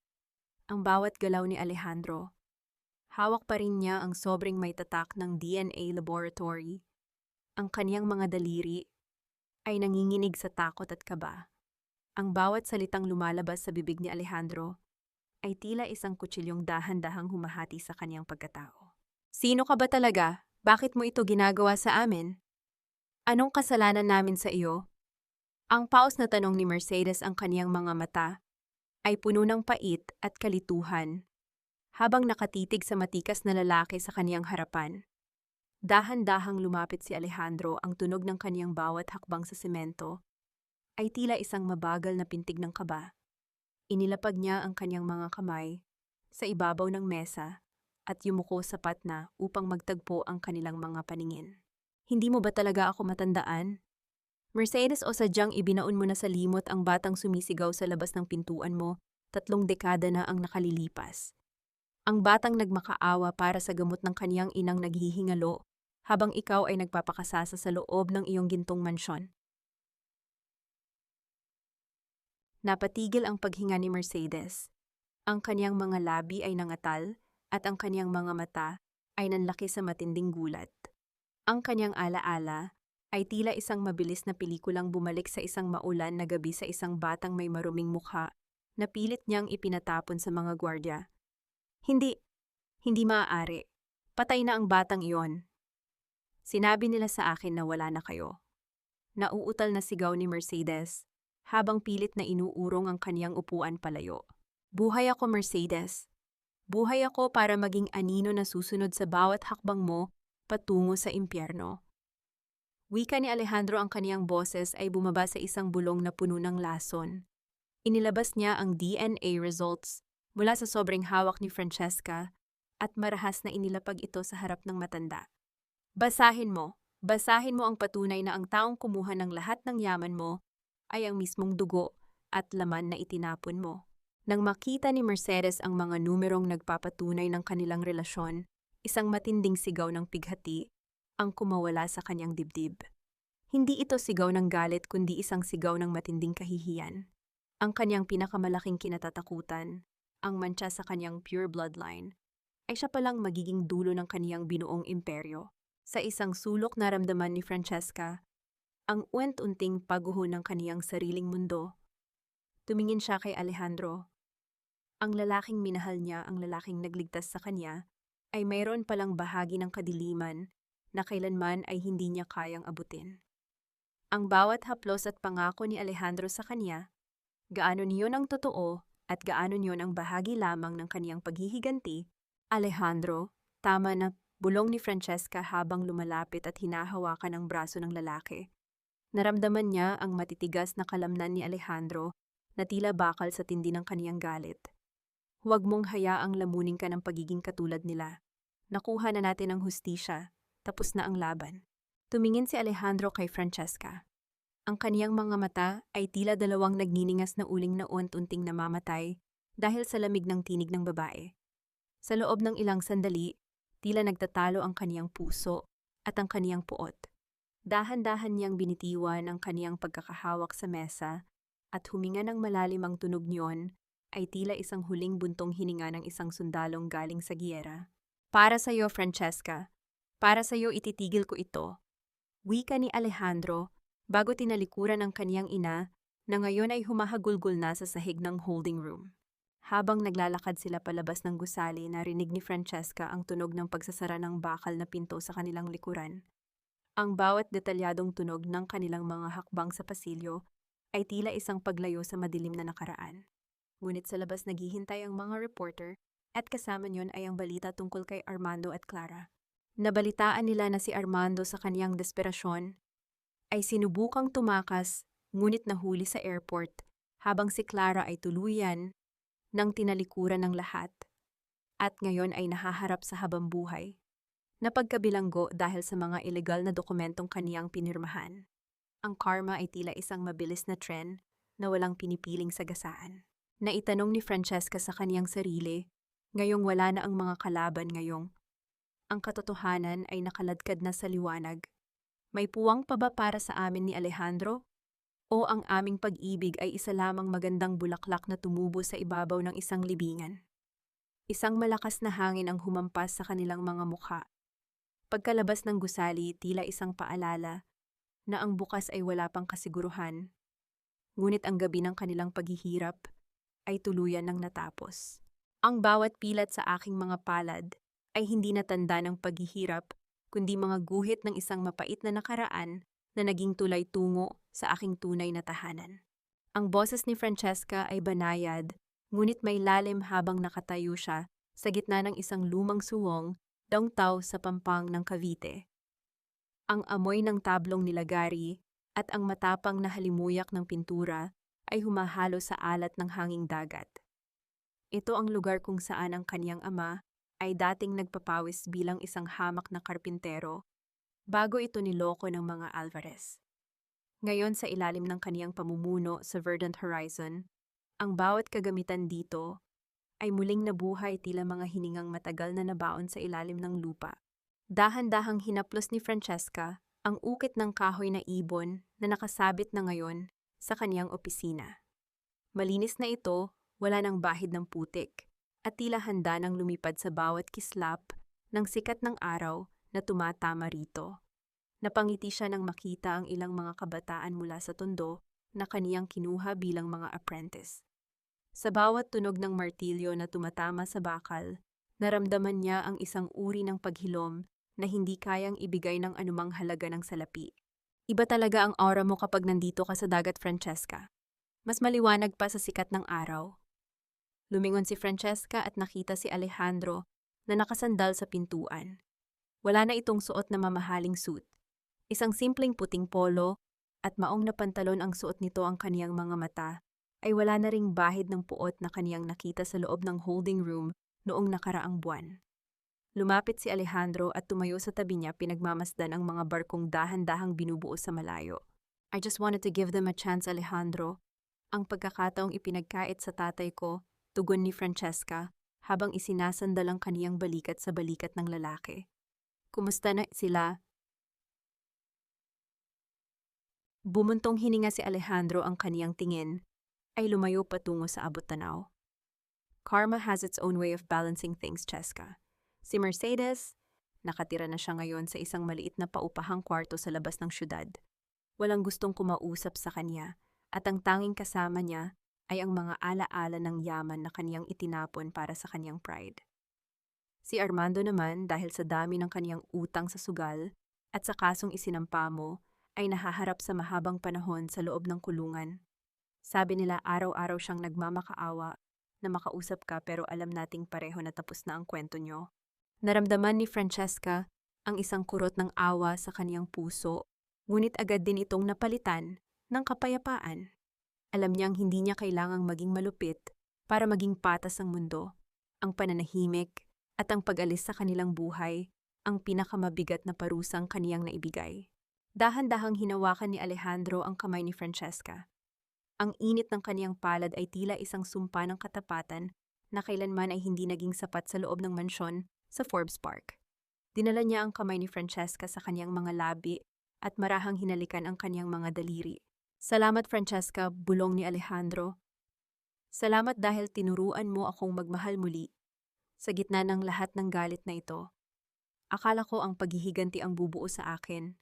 ang bawat galaw ni Alejandro. Hawak pa rin niya ang sobrang may tatak ng DNA laboratory. Ang kaniyang mga daliri ay nanginginig sa takot at kaba. Ang bawat salitang lumalabas sa bibig ni Alejandro ay tila isang kutsilyong dahan-dahang humahati sa kaniyang pagkatao. Sino ka ba talaga? Bakit mo ito ginagawa sa amin? Anong kasalanan namin sa iyo? Ang paos na tanong ni Mercedes, ang kaniyang mga mata ay puno ng pait at kalituhan habang nakatitig sa matikas na lalaki sa kaniyang harapan. Dahan-dahang lumapit si Alejandro, ang tunog ng kaniyang bawat hakbang sa semento ay tila isang mabagal na pintig ng kaba. Inilapag niya ang kaniyang mga kamay sa ibabaw ng mesa at yumuko sapat na upang magtagpo ang kanilang mga paningin. Hindi mo ba talaga ako matandaan? Mercedes, o sadyang ibinaon mo na sa limot ang batang sumisigaw sa labas ng pintuan mo? 3 dekada na ang nakalilipas. Ang batang nagmakaawa para sa gamot ng kaniyang inang naghihingalo habang ikaw ay nagpapakasasa sa loob ng iyong gintong mansyon. Napatigil ang paghinga ni Mercedes. Ang kaniyang mga labi ay nangatal at ang kaniyang mga mata ay nanlaki sa matinding gulat. Ang kaniyang alaala ay tila isang mabilis na pelikulang bumalik sa isang maulan na gabi sa isang batang may maruming mukha na pilit niyang ipinatapon sa mga gwardya. Hindi maaari. Patay na ang batang iyon. Sinabi nila sa akin na wala na kayo. Nauutal na sigaw ni Mercedes habang pilit na inuurong ang kaniyang upuan palayo. Buhay ako, Mercedes. Buhay ako para maging anino na susunod sa bawat hakbang mo patungo sa impyerno. Wika ni Alejandro, ang kaniyang boses ay bumaba sa isang bulong na puno ng lason. Inilabas niya ang DNA results mula sa sobrang hawak ni Francesca at marahas na inilapag ito sa harap ng matanda. Basahin mo ang patunay na ang taong kumuha ng lahat ng yaman mo ay ang mismong dugo at laman na itinapon mo. Nang makita ni Mercedes ang mga numerong nagpapatunay ng kanilang relasyon, isang matinding sigaw ng pighati ang kumawala sa kanyang dibdib. Hindi ito sigaw ng galit kundi isang sigaw ng matinding kahihiyan. Ang kanyang pinakamalaking kinatatakutan, ang mantsa sa kanyang pure bloodline, ay siya palang magiging dulo ng kaniyang binuong imperyo. Sa isang sulok naramdaman ni Francesca ang uwent-unting pagguho ng kaniyang sariling mundo. Tumingin siya kay Alejandro. Ang lalaking minahal niya, ang lalaking nagligtas sa kanya, ay mayroon palang bahagi ng kadiliman na kailanman ay hindi niya kayang abutin. Ang bawat haplos at pangako ni Alejandro sa kanya, gaano niyon ang totoo at gaano niyon ang bahagi lamang ng kaniyang paghihiganti, Alejandro, tama na, bulong ni Francesca habang lumalapit at hinahawakan ang braso ng lalaki. Naramdaman niya ang matitigas na kalamnan ni Alejandro na tila bakal sa tindi ng kaniyang galit. Huwag mong hayaang lamunin ka ng pagiging katulad nila. Nakuha na natin ang hustisya, tapos na ang laban. Tumingin si Alejandro kay Francesca. Ang kaniyang mga mata ay tila dalawang nagniningas na uling na unti-unting namamatay dahil sa lamig ng tinig ng babae. Sa loob ng ilang sandali, tila nagtatalo ang kaniyang puso at ang kaniyang puot. Dahan-dahan niyang binitiwan ang kaniyang pagkakahawak sa mesa at huminga ng malalim. Ang tunog niyon ay tila isang huling buntong hininga ng isang sundalong galing sa giyera. Para sa iyo, Francesca. Para sa iyo ititigil ko ito. Wika ni Alejandro bago tinalikuran ang kaniyang ina na ngayon ay humahagulgol na sa sahig ng holding room. Habang naglalakad sila palabas ng gusali, narinig ni Francesca ang tunog ng pagsasara ng bakal na pinto sa kanilang likuran. Ang bawat detalyadong tunog ng kanilang mga hakbang sa pasilyo ay tila isang paglayo sa madilim na nakaraan. Ngunit sa labas naghihintay ang mga reporter at kasama niyon ay ang balita tungkol kay Armando at Clara. Nabalitaan nila na si Armando sa kaniyang desperasyon ay sinubukang tumakas ngunit nahuli sa airport habang si Clara ay tuluyan nang tinalikuran ng lahat at ngayon ay nahaharap sa habambuhay na pagkabilanggo dahil sa mga ilegal na dokumentong kaniyang pinirmahan. Ang karma ay tila isang mabilis na tren na walang pinipiling sagasaan. Naitanong ni Francesca sa kaniyang sarili, ngayong wala na ang mga kalaban ngayong. Ang katotohanan ay nakaladkad na sa liwanag. May puwang pa ba para sa amin ni Alejandro? O ang aming pag-ibig ay isa lamang magandang bulaklak na tumubo sa ibabaw ng isang libingan? Isang malakas na hangin ang humampas sa kanilang mga mukha. Pagkalabas ng gusali, tila isang paalala na ang bukas ay wala pang kasiguruhan. Ngunit ang gabi ng kanilang paghihirap ay tuluyan ng natapos. Ang bawat pilat sa aking mga palad ay hindi natanda ng paghihirap, kundi mga guhit ng isang mapait na nakaraan na naging tulay tungo sa aking tunay na tahanan. Ang boses ni Francesca ay banayad, ngunit may lalim habang nakatayo siya sa gitna ng isang lumang suwong dangtaw sa pampang ng Cavite. Ang amoy ng tablong nilagari at ang matapang na halimuyak ng pintura ay humahalo sa alat ng hanging dagat. Ito ang lugar kung saan ang kaniyang ama ay dating nagpapawis bilang isang hamak na karpintero bago ito niloko ng mga Alvarez. Ngayon sa ilalim ng kaniyang pamumuno sa Verdant Horizon, ang bawat kagamitan dito ay muling nabuhay tila mga hiningang matagal na nabaon sa ilalim ng lupa. Dahan-dahang hinaplos ni Francesca ang ukit ng kahoy na ibon na nakasabit na ngayon sa kaniyang opisina. Malinis na ito, wala ng bahid ng putik, at tila handa nang lumipad sa bawat kislap ng sikat ng araw na tumatama rito. Napangiti siya nang makita ang ilang mga kabataan mula sa tondo na kaniyang kinuha bilang mga apprentice. Sa bawat tunog ng martilyo na tumatama sa bakal, naramdaman niya ang isang uri ng paghilom na hindi kayang ibigay ng anumang halaga ng salapi. Iba talaga ang aura mo kapag nandito ka sa dagat, Francesca. Mas maliwanag pa sa sikat ng araw. Lumingon si Francesca at nakita si Alejandro na nakasandal sa pintuan. Wala na itong suot na mamahaling suit. Isang simpleng puting polo at maong na pantalon ang suot nito. Ang kaniyang mga mata ay wala na ring bahid ng puot na kaniyang nakita sa loob ng holding room noong nakaraang buwan. Lumapit si Alejandro at tumayo sa tabi niya, pinagmamasdan ang mga barkong dahan-dahang binubuo sa malayo. I just wanted to give them a chance, Alejandro. Ang pagkakataong ipinagkait sa tatay ko Tugon ni Francesca habang isinasandal ang kaniyang balikat sa balikat ng lalaki. Kumusta na sila? Bumuntong hininga si Alejandro, ang kaniyang tingin ay lumayo patungo sa abot-tanaw. Karma has its own way of balancing things, Cheska. Si Mercedes, nakatira na siya ngayon sa isang maliit na paupahang kwarto sa labas ng syudad. Walang gustong kumausap sa kanya at ang tanging kasama niya ay ang mga alaala ng yaman na kaniyang itinapon para sa kaniyang pride. Si Armando naman, dahil sa dami ng kaniyang utang sa sugal at sa kasong isinampa mo, ay nahaharap sa mahabang panahon sa loob ng kulungan. Sabi nila araw-araw siyang nagmamakaawa na makausap ka, pero alam nating pareho na tapos na ang kwento niyo. Naramdaman ni Francesca ang isang kurot ng awa sa kaniyang puso, ngunit agad din itong napalitan ng kapayapaan. Alam niyang hindi niya kailangang maging malupit para maging patas ang mundo. Ang pananahimik at ang pag-alis sa kanilang buhay ang pinakamabigat na parusang kaniyang naibigay. Dahan-dahang hinawakan ni Alejandro ang kamay ni Francesca. Ang init ng kaniyang palad ay tila isang sumpa ng katapatan na kailanman ay hindi naging sapat sa loob ng mansyon sa Forbes Park. Dinala niya ang kamay ni Francesca sa kaniyang mga labi at marahang hinalikan ang kaniyang mga daliri. Salamat, Francesca, bulong ni Alejandro. Salamat dahil tinuruan mo akong magmahal muli. Sa gitna ng lahat ng galit na ito, akala ko ang paghihiganti ang bubuo sa akin.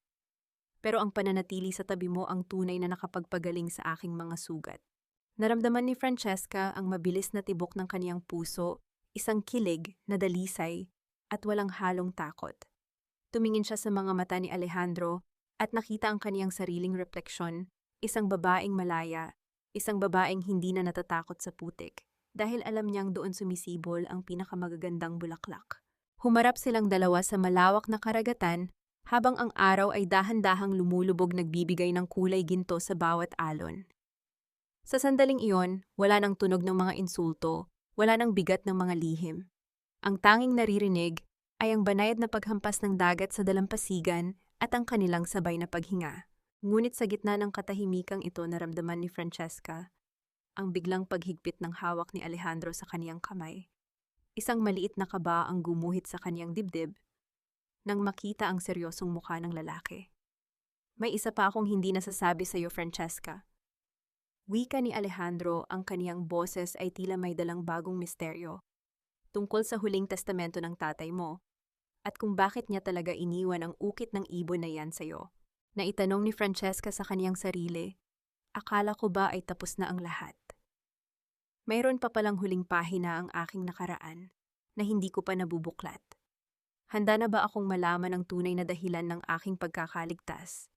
Pero ang pananatili sa tabi mo ang tunay na nakapagpagaling sa aking mga sugat. Naramdaman ni Francesca ang mabilis na tibok ng kaniyang puso, isang kilig na dalisay at walang halong takot. Tumingin siya sa mga mata ni Alejandro at nakita ang kaniyang sariling refleksyon, isang babaeng malaya, isang babaeng hindi na natatakot sa putik, dahil alam niyang doon sumisibol ang pinakamagagandang bulaklak. Humarap silang dalawa sa malawak na karagatan, habang ang araw ay dahan-dahang lumulubog, nagbibigay ng kulay ginto sa bawat alon. Sa sandaling iyon, wala nang tunog ng mga insulto, wala nang bigat ng mga lihim. Ang tanging naririnig ay ang banayad na paghampas ng dagat sa dalampasigan at ang kanilang sabay na paghinga. Ngunit sa gitna ng katahimikang ito, naramdaman ni Francesca ang biglang paghigpit ng hawak ni Alejandro sa kaniyang kamay. Isang maliit na kaba ang gumuhit sa kaniyang dibdib nang makita ang seryosong mukha ng lalaki. May isa pa akong hindi nasasabi sa iyo, Francesca. Wika ni Alejandro, ang kaniyang boses ay tila may dalang bagong misteryo tungkol sa huling testamento ng tatay mo at kung bakit niya talaga iniwan ang ukit ng ibon na yan sa iyo. Naitanong ni Francesca sa kaniyang sarili, akala ko ba ay tapos na ang lahat? Mayroon pa palang huling pahina ang aking nakaraan na hindi ko pa nabubuklat. Handa na ba akong malaman ang tunay na dahilan ng aking pagkakaligtas?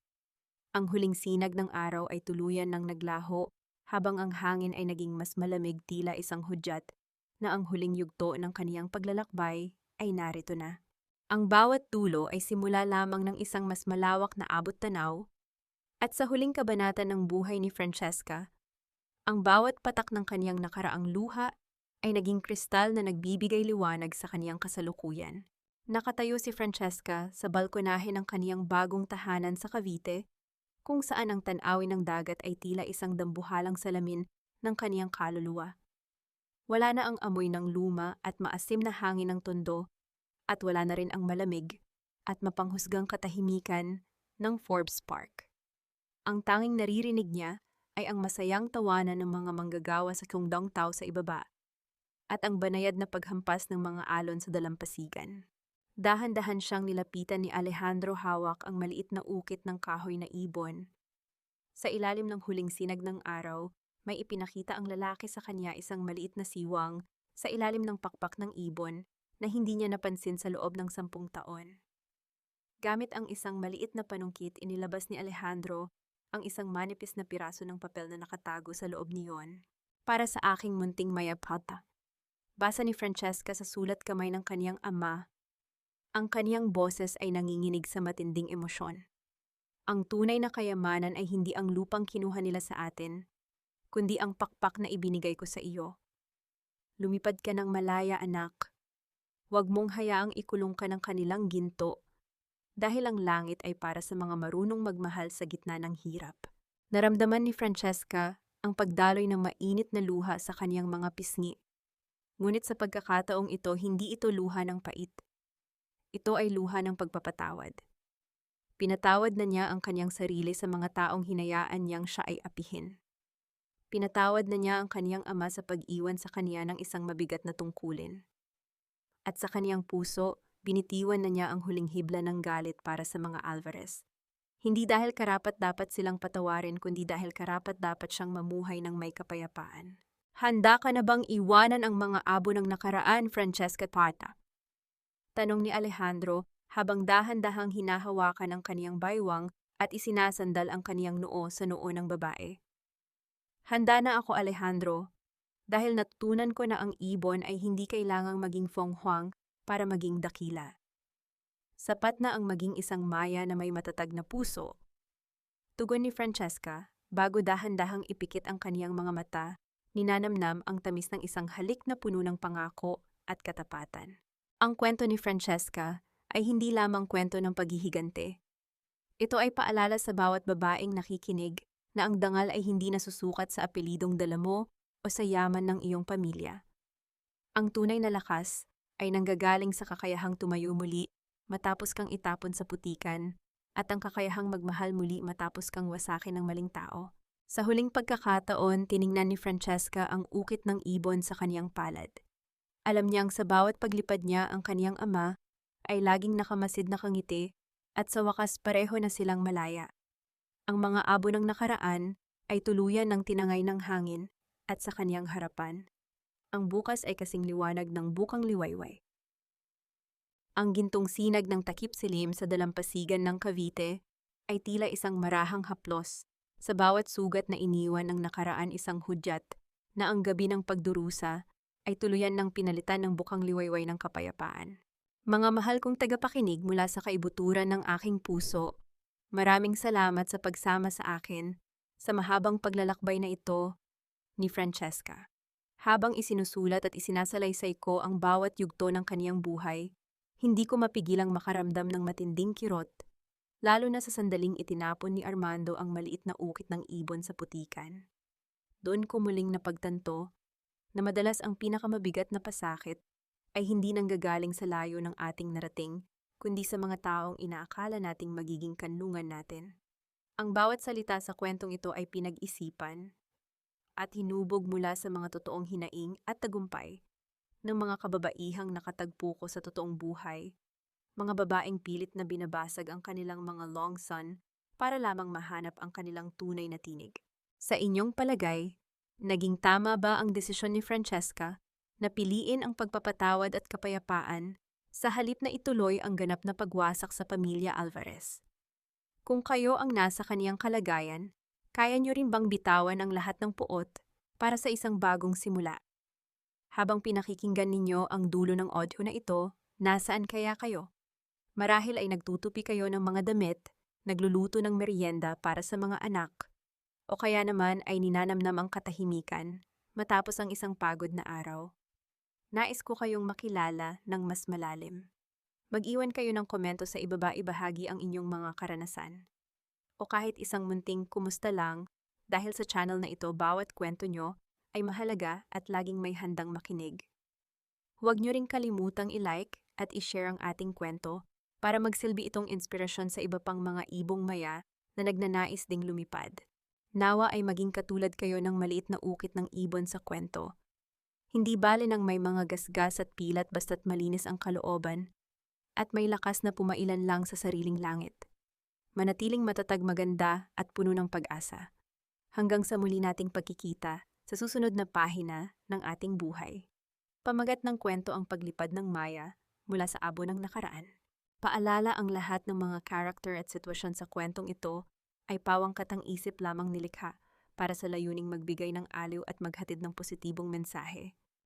Ang huling sinag ng araw ay tuluyan ng naglaho habang ang hangin ay naging mas malamig, tila isang hudyat na ang huling yugto ng kaniyang paglalakbay ay narito na. Ang bawat dulo ay simula lamang ng isang mas malawak na abot-tanaw at sa huling kabanata ng buhay ni Francesca, ang bawat patak ng kaniyang nakaraang luha ay naging kristal na nagbibigay liwanag sa kaniyang kasalukuyan. Nakatayo si Francesca sa balkonahe ng kaniyang bagong tahanan sa Cavite, kung saan ang tanawin ng dagat ay tila isang dambuhalang salamin ng kaniyang kaluluwa. Wala na ang amoy ng luma at maasim na hangin ng tondo, at wala na rin ang malamig at mapanghusgang katahimikan ng Forbes Park. Ang tanging naririnig niya ay ang masayang tawanan ng mga manggagawa sa Kongdong Tao sa ibaba at ang banayad na paghampas ng mga alon sa dalampasigan. Dahan-dahan siyang nilapitan ni Alejandro, hawak ang maliit na ukit ng kahoy na ibon. Sa ilalim ng huling sinag ng araw, may ipinakita ang lalaki sa kanya, isang maliit na siwang sa ilalim ng pakpak ng ibon na hindi niya napansin sa loob ng 10 taon. Gamit ang isang maliit na panungkit, inilabas ni Alejandro ang isang manipis na piraso ng papel na nakatago sa loob niyon. Para sa aking munting mayapata. Basa ni Francesca sa sulat kamay ng kaniyang ama. Ang kaniyang boses ay nanginginig sa matinding emosyon. Ang tunay na kayamanan ay hindi ang lupang kinuha nila sa atin, kundi ang pakpak na ibinigay ko sa iyo. Lumipad ka ng malaya, anak. Huwag mong hayaang ikulong ka ng kanilang ginto, dahil ang langit ay para sa mga marunong magmahal sa gitna ng hirap. Naramdaman ni Francesca ang pagdaloy ng mainit na luha sa kaniyang mga pisngi. Ngunit sa pagkakataong ito, hindi ito luha ng pait. Ito ay luha ng pagpapatawad. Pinatawad na niya ang kanyang sarili sa mga taong hinayaan niyang siya ay apihin. Pinatawad na niya ang kaniyang ama sa pag-iwan sa kaniya ng isang mabigat na tungkulin. At sa kaniyang puso, binitiwan na niya ang huling hibla ng galit para sa mga Alvarez. Hindi dahil karapat-dapat silang patawarin, kundi dahil karapat-dapat siyang mamuhay ng may kapayapaan. Handa ka na bang iwanan ang mga abo ng nakaraan, Francesca Parta? Tanong ni Alejandro habang dahan-dahang hinahawakan ang kaniyang baywang at isinasandal ang kaniyang noo sa noo ng babae. Handa na ako, Alejandro, dahil natutunan ko na ang ibon ay hindi kailangang maging Feng Huang para maging dakila. Sapat na ang maging isang maya na may matatag na puso. Tugon ni Francesca bago dahan-dahang ipikit ang kaniyang mga mata, ninanamnam ang tamis ng isang halik na puno ng pangako at katapatan. Ang kwento ni Francesca ay hindi lamang kwento ng paghihigante. Ito ay paalala sa bawat babaeng nakikinig na ang dangal ay hindi nasusukat sa apelidong dala mo o sa yaman ng iyong pamilya. Ang tunay na lakas ay nanggagaling sa kakayahang tumayo muli matapos kang itapon sa putikan at ang kakayahang magmahal muli matapos kang wasakin ng maling tao. Sa huling pagkakataon, tiningnan ni Francesca ang ukit ng ibon sa kaniyang palad. Alam niyang sa bawat paglipad niya ang kaniyang ama ay laging nakamasid na kangiti at sa wakas pareho na silang malaya. Ang mga abo ng nakaraan ay tuluyan ng tinangay ng hangin at sa kaniyang harapan. Ang bukas ay kasing liwanag ng bukang liwayway. Ang gintong sinag ng takip silim sa dalampasigan ng Cavite ay tila isang marahang haplos. Sa bawat sugat na iniwan ng nakaraan isang hudyat na ang gabi ng pagdurusa ay tuluyan ng pinalitan ng bukang liwayway ng kapayapaan. Mga mahal kong tagapakinig mula sa kaibuturan ng aking puso, maraming salamat sa pagsama sa akin sa mahabang paglalakbay na ito ni Francesca. Habang isinusulat at isinasalaysay ko ang bawat yugto ng kaniyang buhay, hindi ko mapigilang makaramdam ng matinding kirot, lalo na sa sandaling itinapon ni Armando ang maliit na ukit ng ibon sa putikan. Doon ko muling napagtanto na madalas ang pinakamabigat na pasakit ay hindi nanggagaling sa layo ng ating narating, kundi sa mga taong inaakala nating magiging kanlungan natin. Ang bawat salita sa kwentong ito ay pinag-isipan at hinubog mula sa mga totoong hinaing at tagumpay ng mga kababaihang nakatagpo ko sa totoong buhay, mga babaeng pilit na binabasag ang kanilang mga long sun para lamang mahanap ang kanilang tunay na tinig. Sa inyong palagay, naging tama ba ang desisyon ni Francesca na piliin ang pagpapatawad at kapayapaan sa halip na ituloy ang ganap na pagwasak sa pamilya Alvarez? Kung kayo ang nasa kaniyang kalagayan, kaya niyo rin bang bitawan ang lahat ng puot para sa isang bagong simula? Habang pinakikinggan ninyo ang dulo ng audio na ito, nasaan kaya kayo? Marahil ay nagtutupi kayo ng mga damit, nagluluto ng merienda para sa mga anak, o kaya naman ay ninanamnam ang katahimikan matapos ang isang pagod na araw. Nais ko kayong makilala ng mas malalim. Mag-iwan kayo ng komento sa ibaba, ibahagi ang inyong mga karanasan. O kahit isang munting kumusta lang, dahil sa channel na ito bawat kwento nyo ay mahalaga at laging may handang makinig. Huwag nyo ring kalimutang i-like at i-share ang ating kwento para magsilbi itong inspirasyon sa iba pang mga ibong maya na nagnanais ding lumipad. Nawa ay maging katulad kayo ng maliit na ukit ng ibon sa kwento. Hindi bale nang may mga gasgas at pilat basta't malinis ang kalooban at may lakas na pumailan lang sa sariling langit. Manatiling matatag, maganda at puno ng pag-asa. Hanggang sa muli nating pagkikita sa susunod na pahina ng ating buhay. Pamagat ng kwento ang paglipad ng Maya mula sa abo ng nakaraan. Paalala, ang lahat ng mga character at sitwasyon sa kwentong ito ay pawang katang-isip lamang nilikha para sa layuning magbigay ng aliw at maghatid ng positibong mensahe.